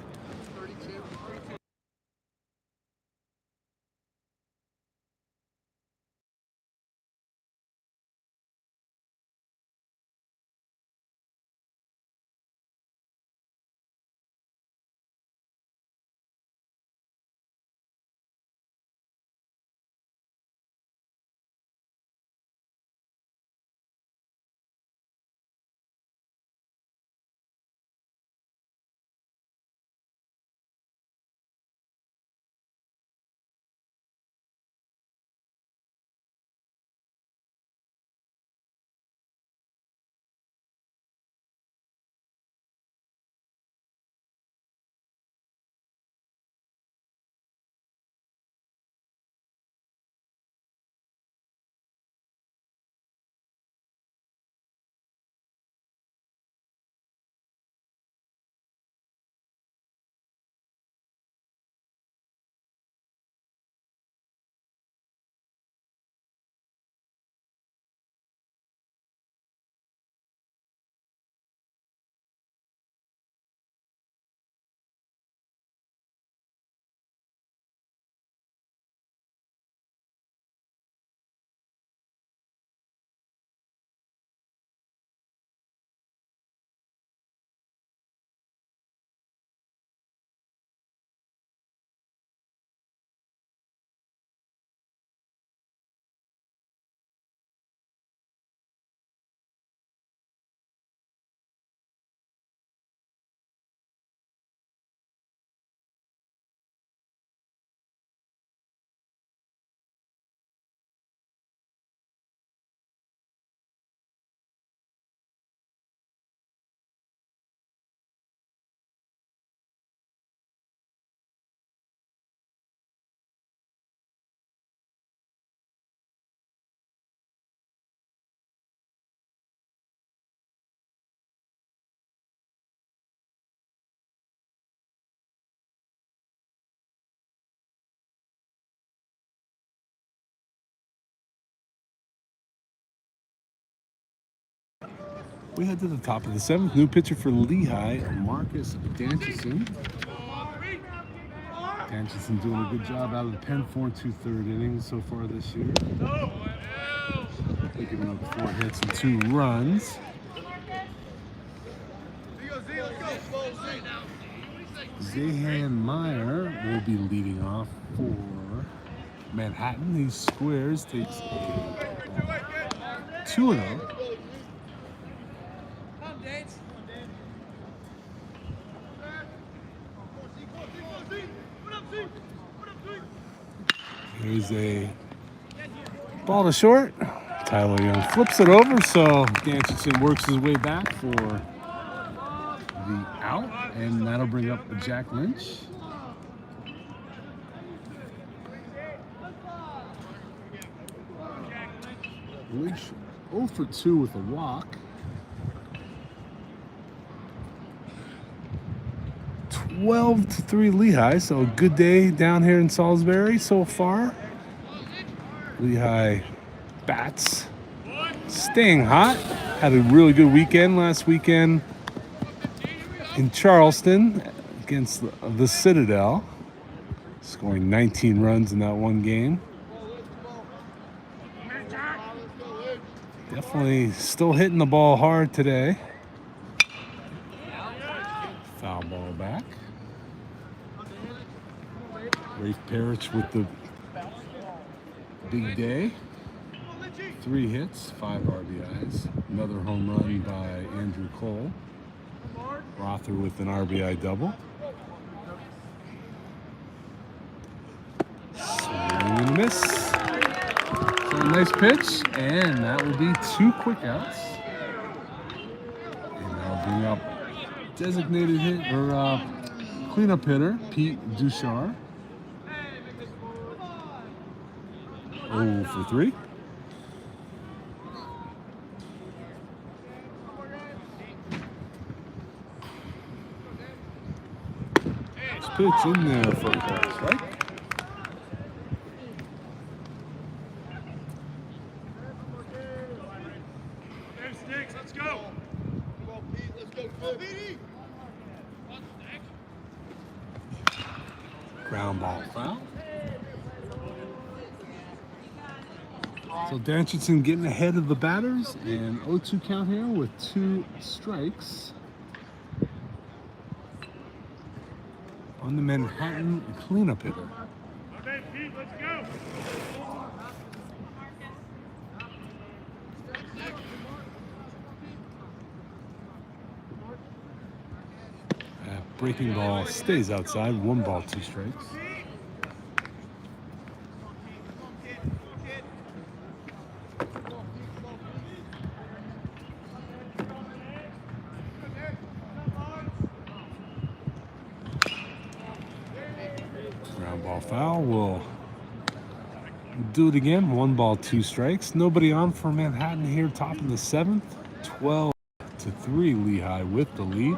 Speaker 1: We head to the top of the 7th. New pitcher for Lehigh, Marcus Danchison. Danchison doing a good job out of the pen, 4 2/3 innings so far this year. Picking up 4 hits and 2 runs. Zahan Meyer will be leading off for Manhattan. He squares, takes a 2-0. Here's a ball to short. Tyler Young flips it over, so Danchison works his way back for the out, and that'll bring up Jack Lynch. Lynch 0 for 2 with a walk. 12-3 Lehigh, so a good day down here in Salisbury so far. Lehigh bats staying hot. Had a really good weekend last weekend in Charleston against the Citadel, scoring 19 runs in that one game. Definitely still hitting the ball hard today. Foul ball back. Rafe Parrish with the big day. 3 hits, 5 RBIs. Another home run by Andrew Cole. Rother with an RBI double. Swing and a miss. So a nice pitch, and that will be 2 quick outs. And that'll bring up designated hit or cleanup hitter Pete Duchar. 0 for 3. Pitch in there for a ball strike.
Speaker 3: Let's go.
Speaker 1: Ground ball foul. So Danchison getting ahead of the batters, and 0-2 count here with 2 strikes on the Manhattan cleanup hitter.
Speaker 3: Okay, Pete, let's go.
Speaker 1: Breaking ball stays outside. 1 ball, 2 strikes. Ground ball foul. Will do it again. 1 ball, 2 strikes. Nobody on for Manhattan here, top of the 7th. 12-3 Lehigh with the lead.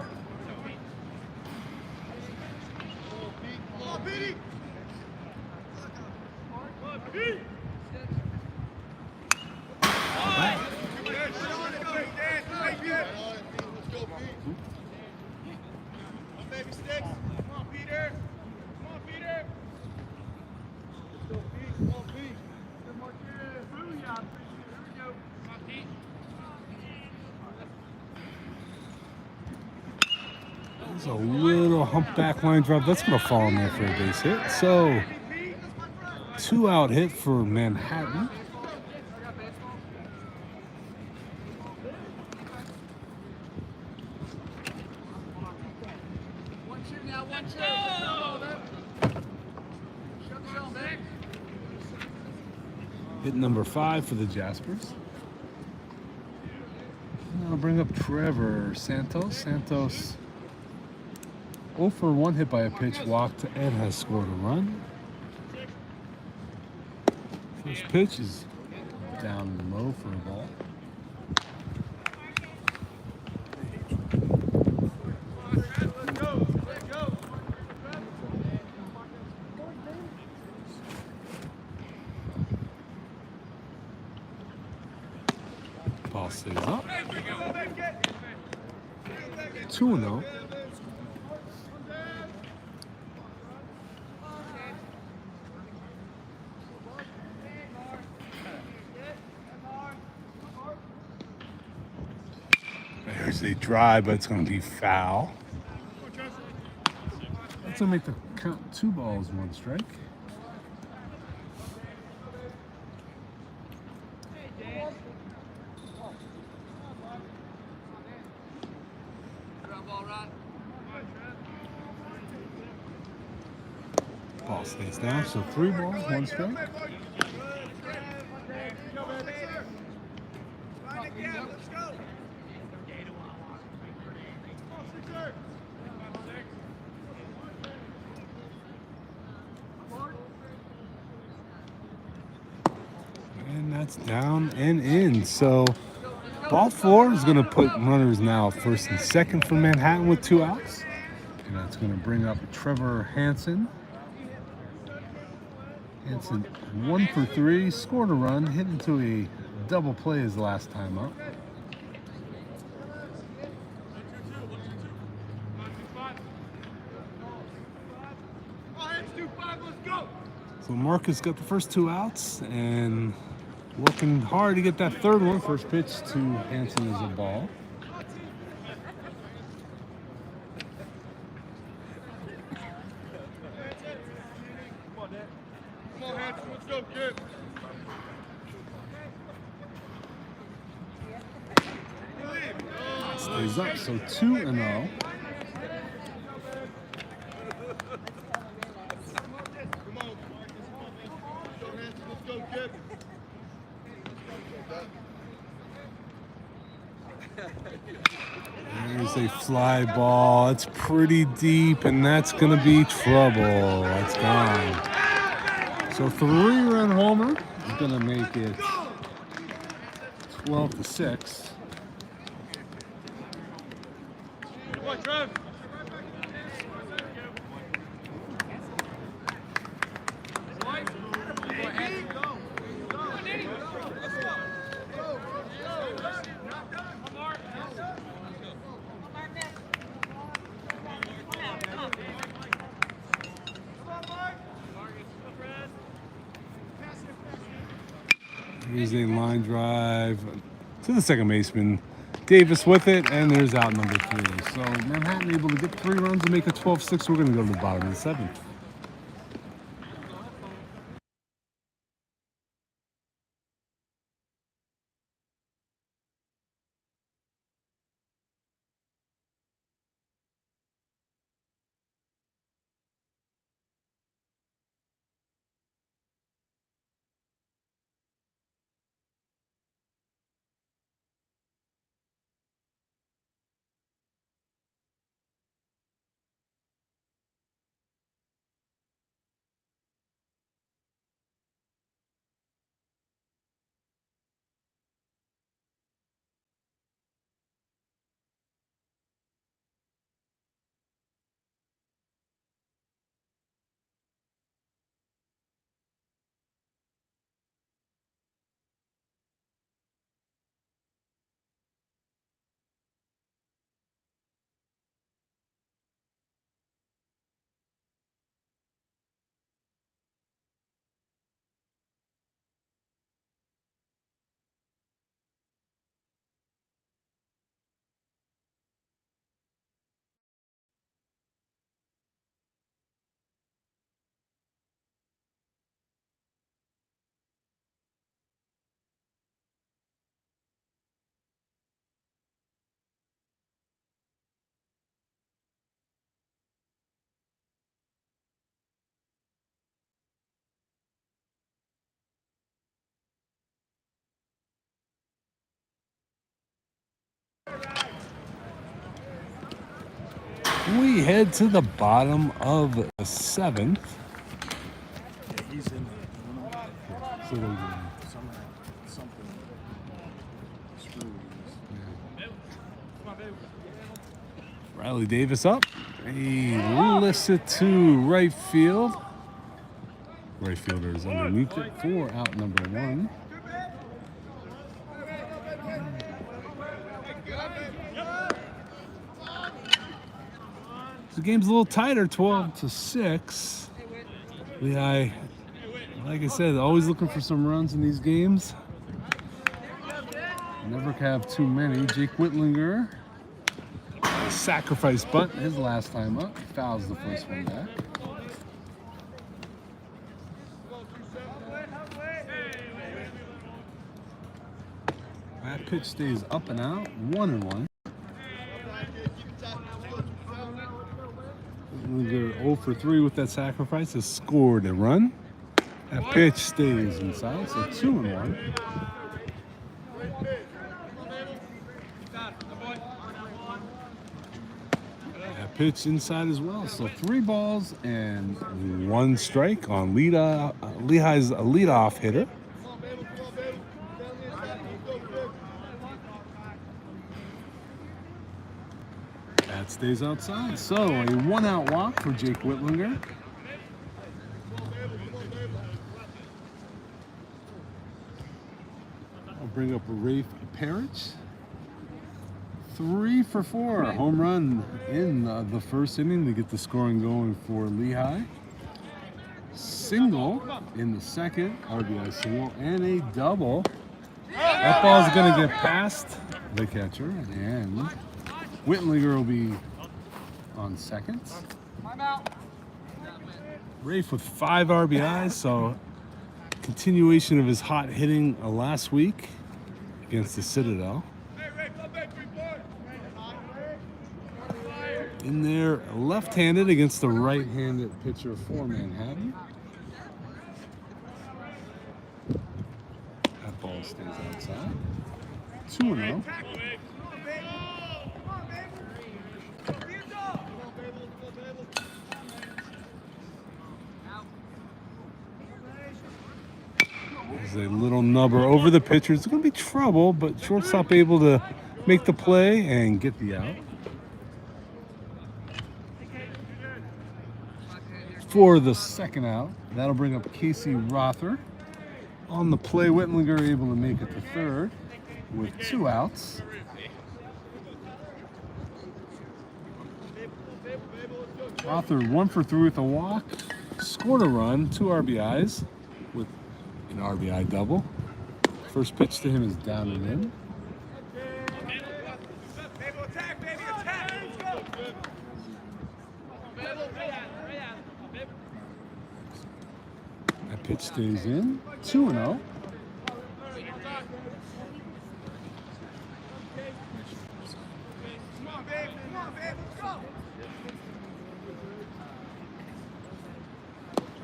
Speaker 1: There's a little humpback line drive. That's going to fall in there for a base hit. So, 2-out hit for Manhattan. Hit number 5 for the Jaspers. And that'll bring up Trevor Santos. Santos 0 for 1 hit by a pitch, walked, and has scored a run. First pitch is down low for a ball. Ball stays up. 2-0. There's a drive, but it's going to be foul. That's going to make the count 2 balls, 1 strike. Ball stays down, so 3 balls, 1 strike. And that's down and in. So ball 4 is going to put runners now first and second for Manhattan with 2 outs. And that's going to bring up Trevor Hansen. Hansen 1 for 3, scored a run, hit into a double play his last time up. So Marcus got the first 2 outs and working hard to get that 3rd one. First pitch to Hansen is a ball. Stays up, so 2-0. There's a fly ball. It's pretty deep, and that's going to be trouble. It's gone. So 3-run homer is going to make it 12-6. Here's a line drive to the second baseman. Davis with it, and there's out number 3. So Manhattan able to get 3 runs and make it 12-6. We're going to go to the bottom of the 7th. We head to the bottom of the 7th.
Speaker 2: Yeah, he's in there.
Speaker 1: So
Speaker 2: Something screwy.
Speaker 1: Riley Davis up. He lifts it to right field. Right fielder is underneath it for out number 1. The game's a little tighter, 12-6. Lehigh, like I said, always looking for some runs in these games. Never have too many. Jake Whitlinger, sacrifice bunt his last time up. Fouls the first one back. That pitch stays up and out, 1-1. Whitlinger 0 for 3 with that sacrifice, has scored a run. That pitch stays inside, so 2-1. That pitch inside as well, so 3 balls and 1 strike on Lehigh's leadoff hitter. That stays outside, so a 1-out walk for Jake Whitlinger. I'll bring up Rafe Parrish. 3 for 4, home run in the first inning to get the scoring going for Lehigh. Single in the second, RBI single, and a double. That ball's going to get past the catcher, and Whitlinger will be on second. Rafe with 5 RBIs, so continuation of his hot hitting last week against the Citadel. In there, left-handed against the right-handed pitcher for Manhattan. That ball stays outside. 2-0. There's a little nubber over the pitcher. It's going to be trouble, but shortstop able to make the play and get the out. For the second out, that'll bring up Casey Rother. On the play, Whitlinger able to make it to third with 2 outs. Rother 1 for 3 with a walk, scored a run, 2 RBIs with an RBI double. First pitch to him is down and in. That pitch stays in, 2-0.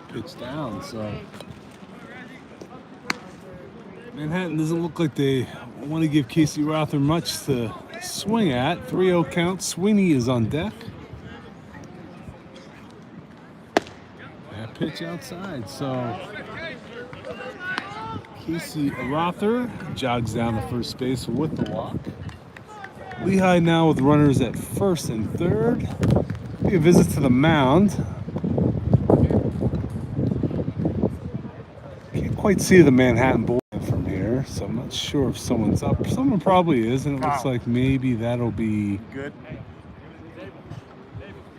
Speaker 1: Pitch down, so Manhattan doesn't look like they want to give Casey Rother much to swing at. 3-0 count. Sweeney is on deck. That pitch outside, so Casey Rother jogs down to first base with the walk. Lehigh now with runners at first and third. Make a visit to the mound. Can't quite see the Manhattan bullpen from here, so I'm not sure if someone's up. Someone probably is, and it looks like maybe that'll be
Speaker 2: Good.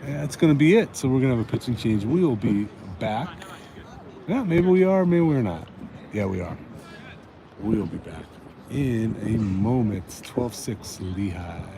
Speaker 1: Yeah, that's going to be it. So we're going to have a pitching change. We will be back. Yeah, maybe we are, maybe we're not. Yeah, we are. We'll be back in a moment. 12-6 Lehigh.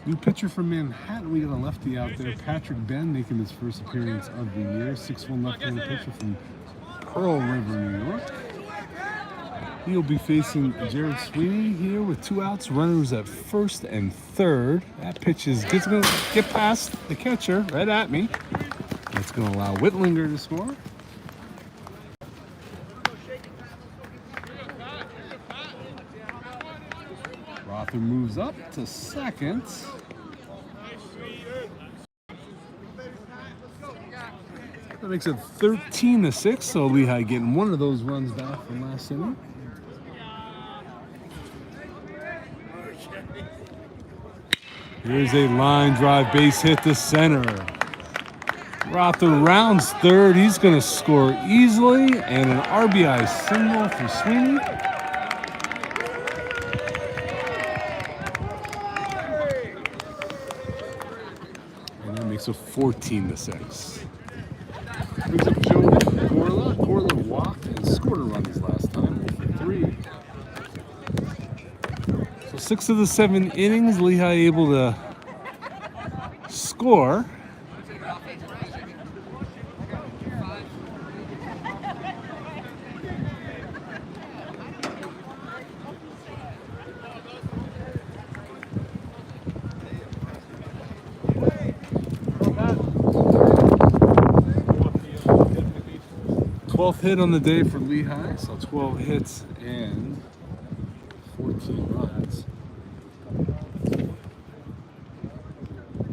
Speaker 1: New pitcher from Manhattan. We got a lefty out there. Patrick Ben making his first appearance of the year. 6'1" left-handed pitcher from Pearl River, New York. He'll be facing Jared Sweeney here with 2 outs. Runners at first and third. That pitch is going to get past the catcher right at me. That's going to allow Whitlinger to score. Rother moves up to second. That makes it 13-6, so Lehigh getting one of those runs back from last inning. Here's a line drive base hit to center. Rother rounds third. He's going to score easily, and an RBI single for Sweeney. And that makes it 14-6. Brings up Joe Corla. Corla walked and scored a run his last time for 3. So 6 of the 7 innings, Lehigh able to score. Twelfth hit on the day for Lehigh, so 12 hits and 14 runs.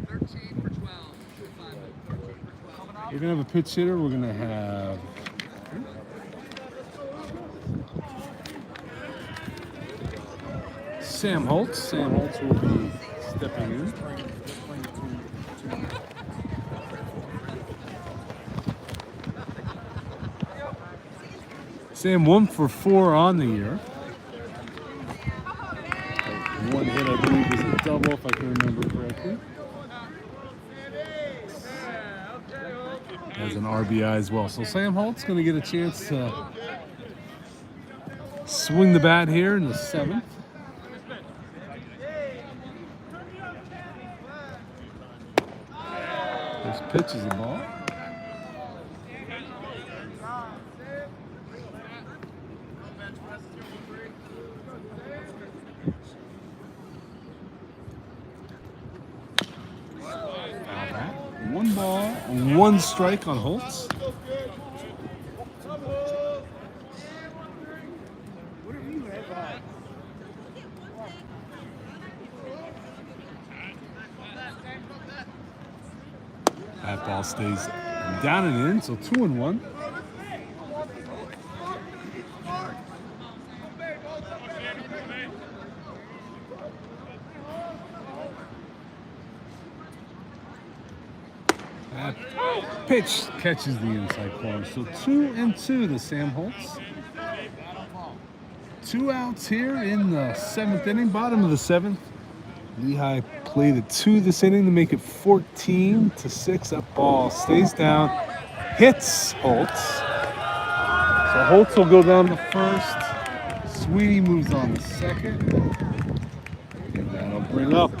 Speaker 3: 13 for 12.
Speaker 1: We're gonna have a pitch hitter. We're gonna have Sam Holtz. Sam Holtz will be stepping in. Sam 1 for 4 on the year. One hit, I believe, was a double, if I can remember correctly. Has an RBI as well. So Sam Holt's going to get a chance to swing the bat here in the 7th. This pitch is a ball. One ball, 1 strike on Holtz. That ball stays down and in, so 2-1. That pitch catches the inside corner. So 2-2 to Sam Holtz. 2 outs here in the 7th inning, bottom of the 7th. Lehigh played at 2 this inning to make it 14-6. That ball stays down, hits Holtz. So Holtz will go down to first. Sweeney moves on to second. And that'll bring up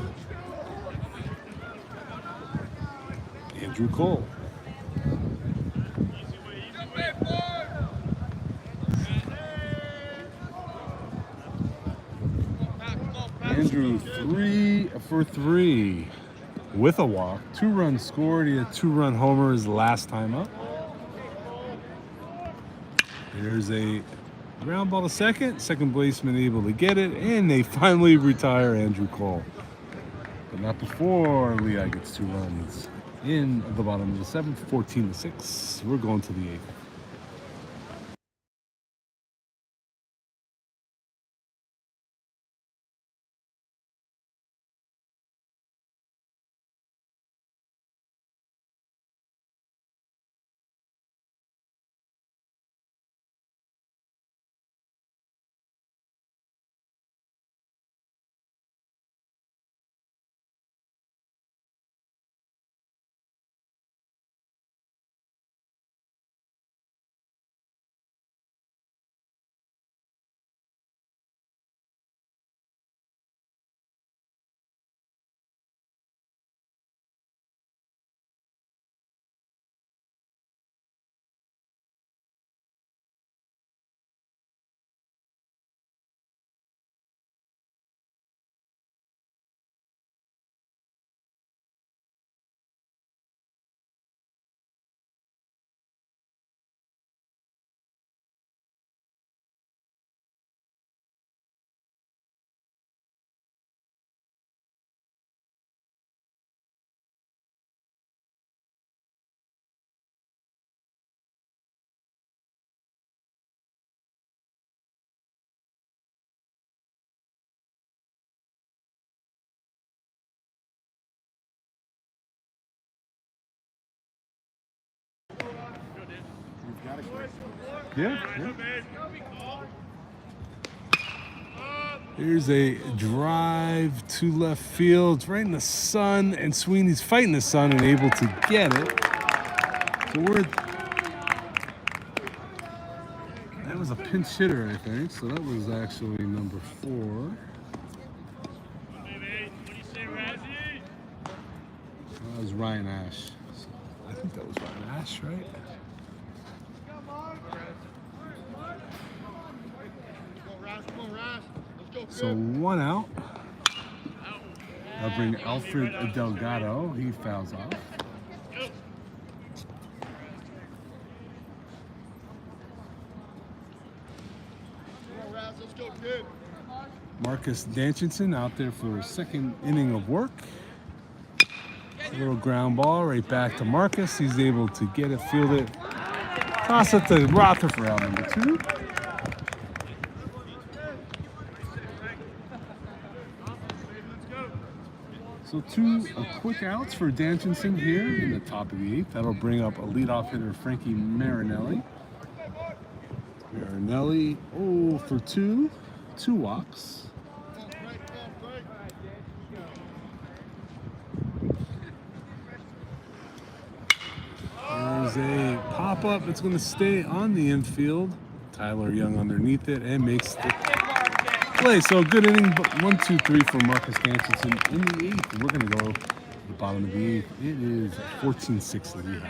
Speaker 1: Andrew Cole. Andrew 3 for 3 with a walk. 2 runs scored. He had 2-run homer his last time up. There's a ground ball to second. Second baseman able to get it, and they finally retire Andrew Cole. But not before Lehigh gets 2 runs in the bottom of the 7th, 14-6. We're going to the 8th. Yeah. Here's a drive to left field. It's right in the sun, and Sweeney's fighting the sun and able to get it. So that was a pinch hitter, I think. So that was actually number 4. That was Ryan Ash. So I think that was Ryan Ash, right? So 1 out. I'll bring Alfred Delgado. He fouls off. Marcus Danchinson out there for his second inning of work. A little ground ball right back to Marcus. He's able to get it, field it, toss it to Rutherford out number 2. So 2 quick outs for Danchinson here in the top of the 8th. That'll bring up a leadoff hitter, Frankie Marinelli. Marinelli, for 2 walks. There's a pop-up. It's going to stay on the infield. Tyler Young underneath it and makes the play. So good inning, 1, 2, 3 for Marcus Danchinson in the 8th. We're going to go to the bottom of the 8th. It is 14-6 Lehigh.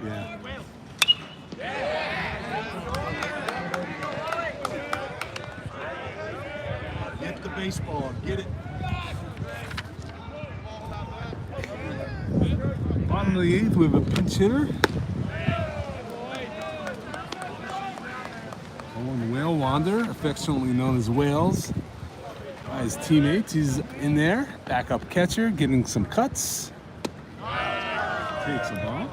Speaker 1: Yeah.
Speaker 2: Get the baseball. Get it.
Speaker 1: Bottom of the 8th, we have a pinch hitter. Owen Whale Wander, affectionately known as Wales. By his teammates, he's in there. Backup catcher, getting some cuts. Takes a ball.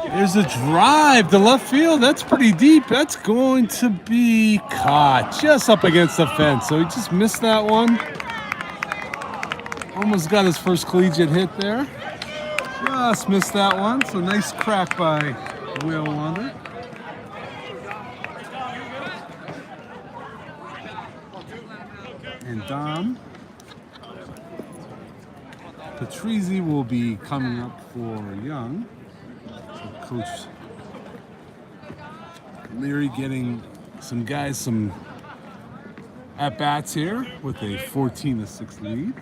Speaker 1: There's a drive to left field. That's pretty deep. That's going to be caught just up against the fence. So he just missed that one. Almost got his first collegiate hit there. Just missed that one. So nice crack by Whale Wander. And Dom Patrizzi will be coming up for Young. So Coach Leary getting some guys some at-bats here with a 14-6 lead.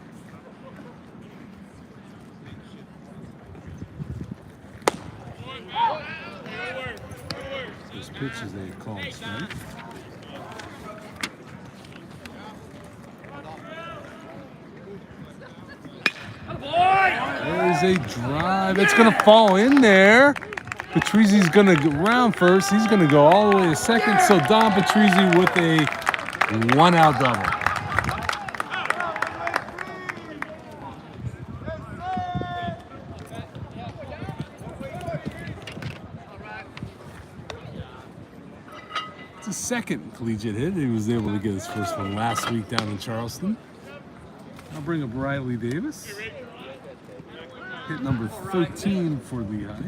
Speaker 1: This pitch is a called strike. There's a drive. It's going to fall in there. Patrizi's going to round first. He's going to go all the way to second. So Don Patrizi with a one-out double. It's a second collegiate hit. He was able to get his first one last week down in Charleston. I'll bring up Riley Davis. Hit number 13 for Lehigh.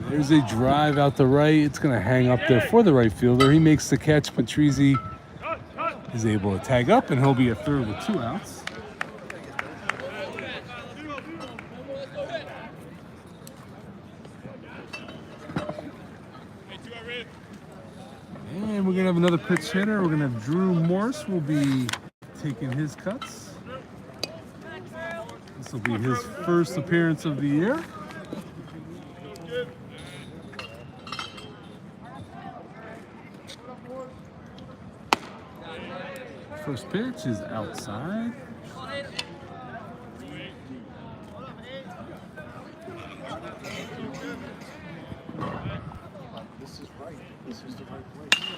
Speaker 1: There's a drive out the right. It's going to hang up there for the right fielder. He makes the catch. Patrizi is able to tag up, and he'll be a third with 2 outs. And we're going to have another pitch hitter. We're going to have Drew Morse will be taking his cuts. This will be his first appearance of the year. First pitch is outside.
Speaker 2: This is right. This is the right place.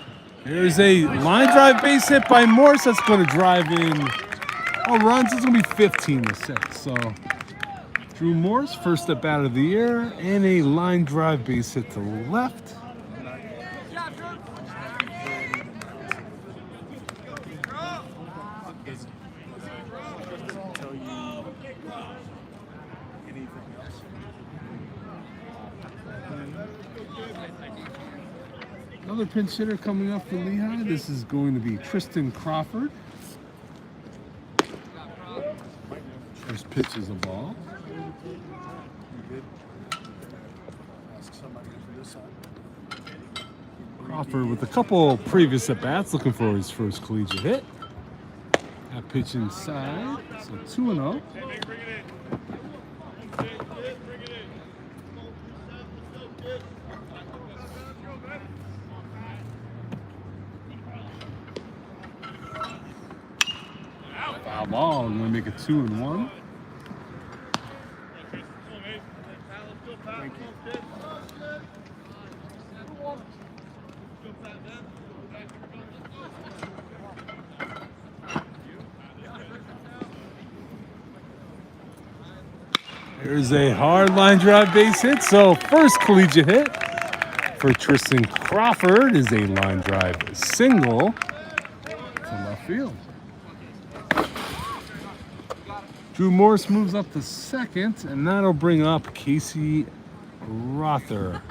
Speaker 1: There's a line drive base hit by Morse. That's going to drive in runs. It's going to be 15-6. So Drew Morse, first at bat of the year, and a line drive base hit to the left.
Speaker 2: Doesn't tell you anything else.
Speaker 1: Another pinch hitter coming up for Lehigh. This is going to be Tristan Crawford. First pitch is a ball.
Speaker 2: Ask somebody from this side.
Speaker 1: Crawford with a couple previous at-bats, looking for his first collegiate hit. That pitch inside, so 2-0. Foul ball, I'm going to make it 2-1. There's a hard line drive base hit. So first collegiate hit for Tristan Crawford is a line drive single to left field. Drew Morse moves up to second, and that'll bring up Casey Rother.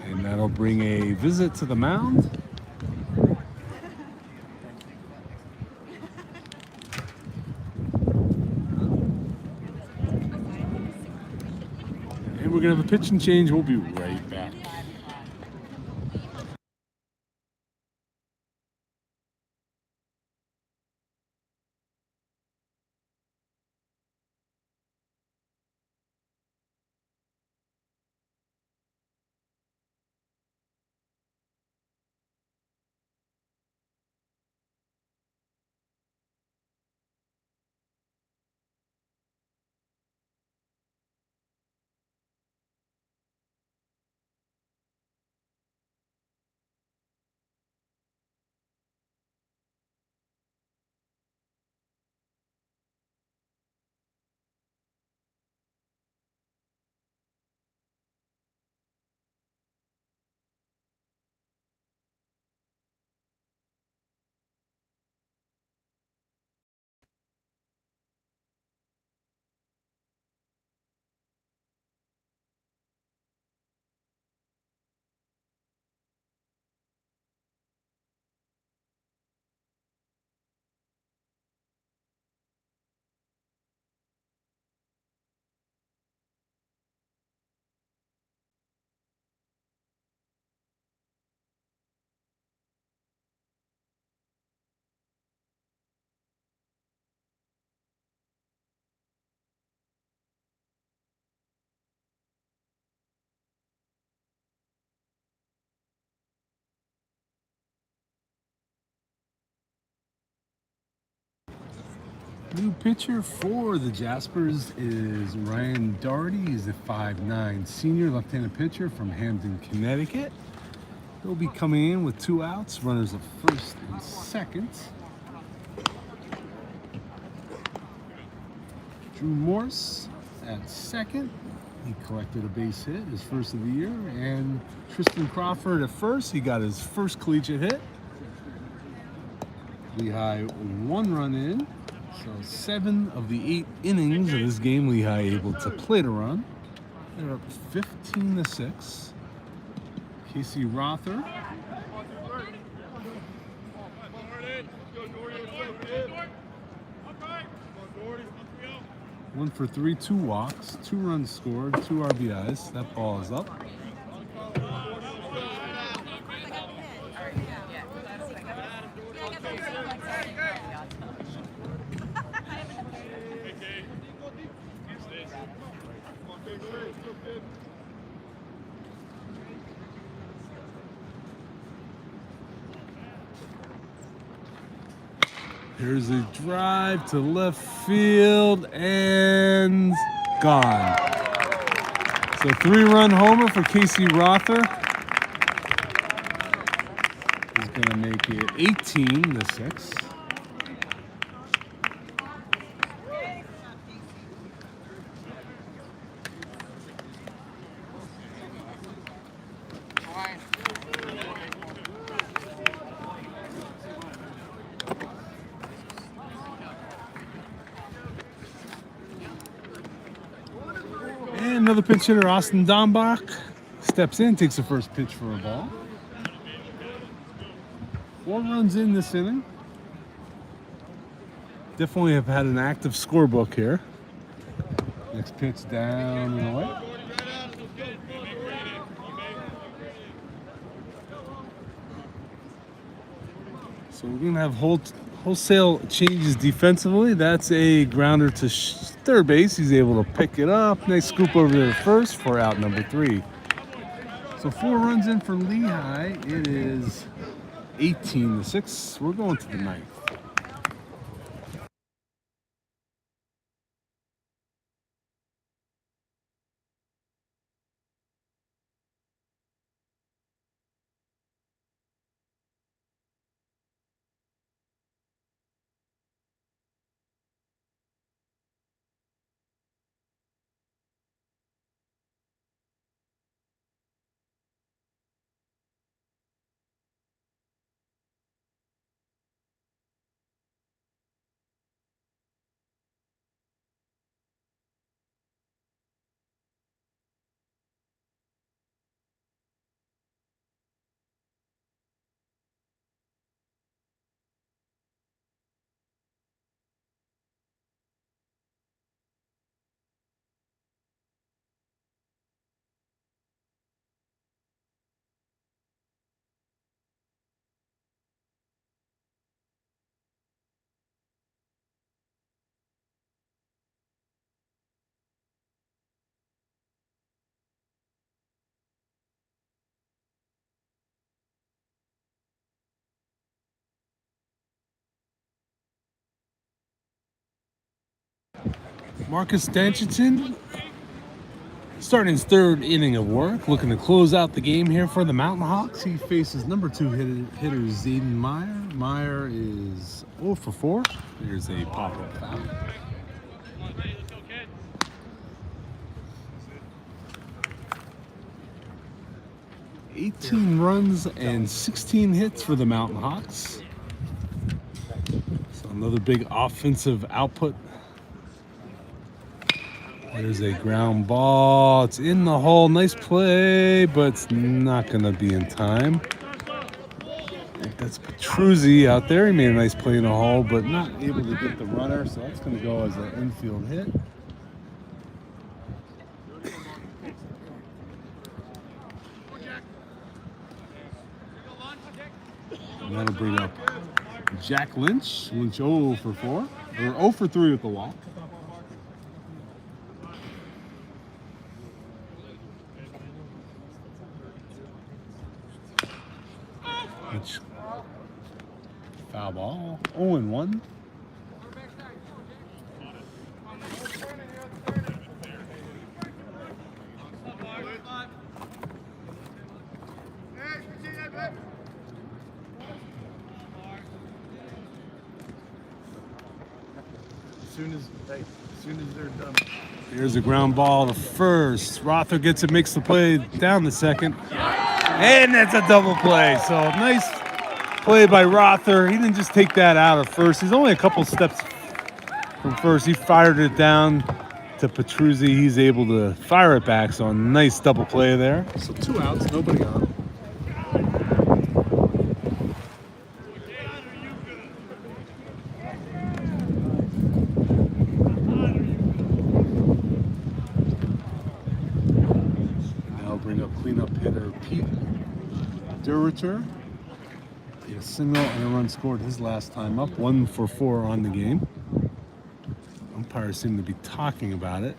Speaker 1: And that'll bring a visit to the mound. And we're going to have a pitch and change. We'll be right back. New pitcher for the Jaspers is Ryan Doherty. He's a 5'9" senior left-handed pitcher from Hamden, Connecticut. He'll be coming in with 2 outs, runners at first and second. Drew Morse at second. He collected a base hit, his first of the year. And Tristan Crawford at first. He got his first collegiate hit. Lehigh 1 run in. So 7 of the 8 innings of this game, Lehigh able to plate a run. They're up 15-6. Casey Rother. One for 3, 2 walks, 2 runs scored, 2 RBIs. That ball is up. Here's a drive to left field and gone. So 3-run homer for Casey Rother. He's going to make it 18-6. And another pitch hitter, Austin Dombach, steps in, takes the first pitch for a ball. 4 runs in this inning. Definitely have had an active scorebook here. Next pitch down and away. So we're gonna have wholesale changes defensively. That's a grounder to third base. He's able to pick it up. Nice scoop over to first for out number 3. So 4 runs in for Lehigh. It is 18-6. We're going to the 9th. Marcus Danchiton starting his 3rd inning of work, looking to close out the game here for the Mountain Hawks. He faces number 2 hitter Zayden Meyer. Meyer is 0 for 4. There's a pop-up foul. 18 runs and 16 hits for the Mountain Hawks. So another big offensive output. There's a ground ball. It's in the hole. Nice play, but it's not going to be in time. I think that's Petruzzi out there. He made a nice play in the hole, but not able to get the runner, so that's going to go as an infield hit. And that'll bring up Jack Lynch. Lynch 0 for 4, or 0 for 3 with the walk. Foul ball, 0-1.
Speaker 2: soon as they're done.
Speaker 1: Here's a ground ball to first. Rother gets it, makes the play down the second. And that's a double play. So nice play by Rother. He didn't just take that out of first. He's only a couple steps from first. He fired it down to Petruzzi. He's able to fire it back. So a nice double play there.
Speaker 2: So 2 outs, nobody on.
Speaker 1: Now bring up cleanup hitter Pete Derriter. A single and a run scored his last time up. 1 for 4 on the game. Umpires seem to be talking about it.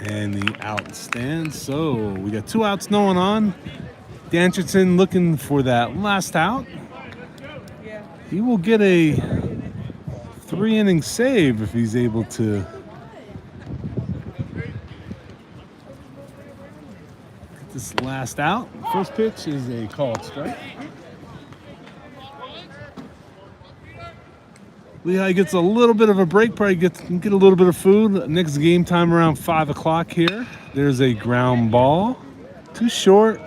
Speaker 1: And the out stands. So we got 2 outs, no one on. Dancherson looking for that last out. He will get a 3-inning save if he's able to get this last out. First pitch is a called strike. Lehigh gets a little bit of a break, probably get a little bit of food. Next game time around 5 o'clock here. There's a ground ball. Too short.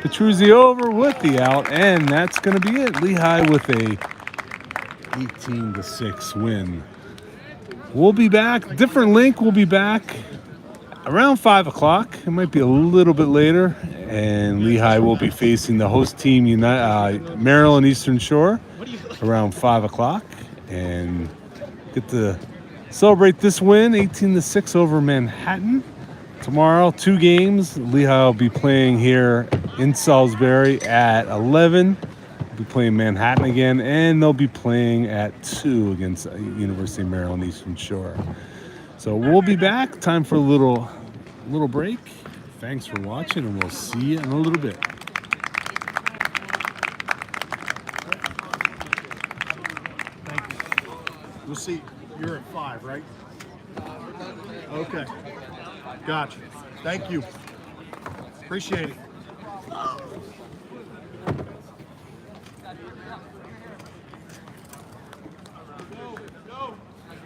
Speaker 1: Petruzzi over with the out, and that's going to be it. Lehigh with a 18-6 win. We'll be back. Different link. We'll be back around 5 o'clock. It might be a little bit later. And Lehigh will be facing the host team, Maryland Eastern Shore, around 5 o'clock. And get to celebrate this win, 18-6 over Manhattan. Tomorrow, 2 games. Lehigh will be playing here in Salisbury at 11. They'll be playing Manhattan again, and they'll be playing at 2 against University of Maryland Eastern Shore. So we'll be back. Time for a little break. Thanks for watching, and we'll see you in a little bit.
Speaker 2: We'll see. You're at 5, right? Okay. Gotcha. Thank you. Appreciate it.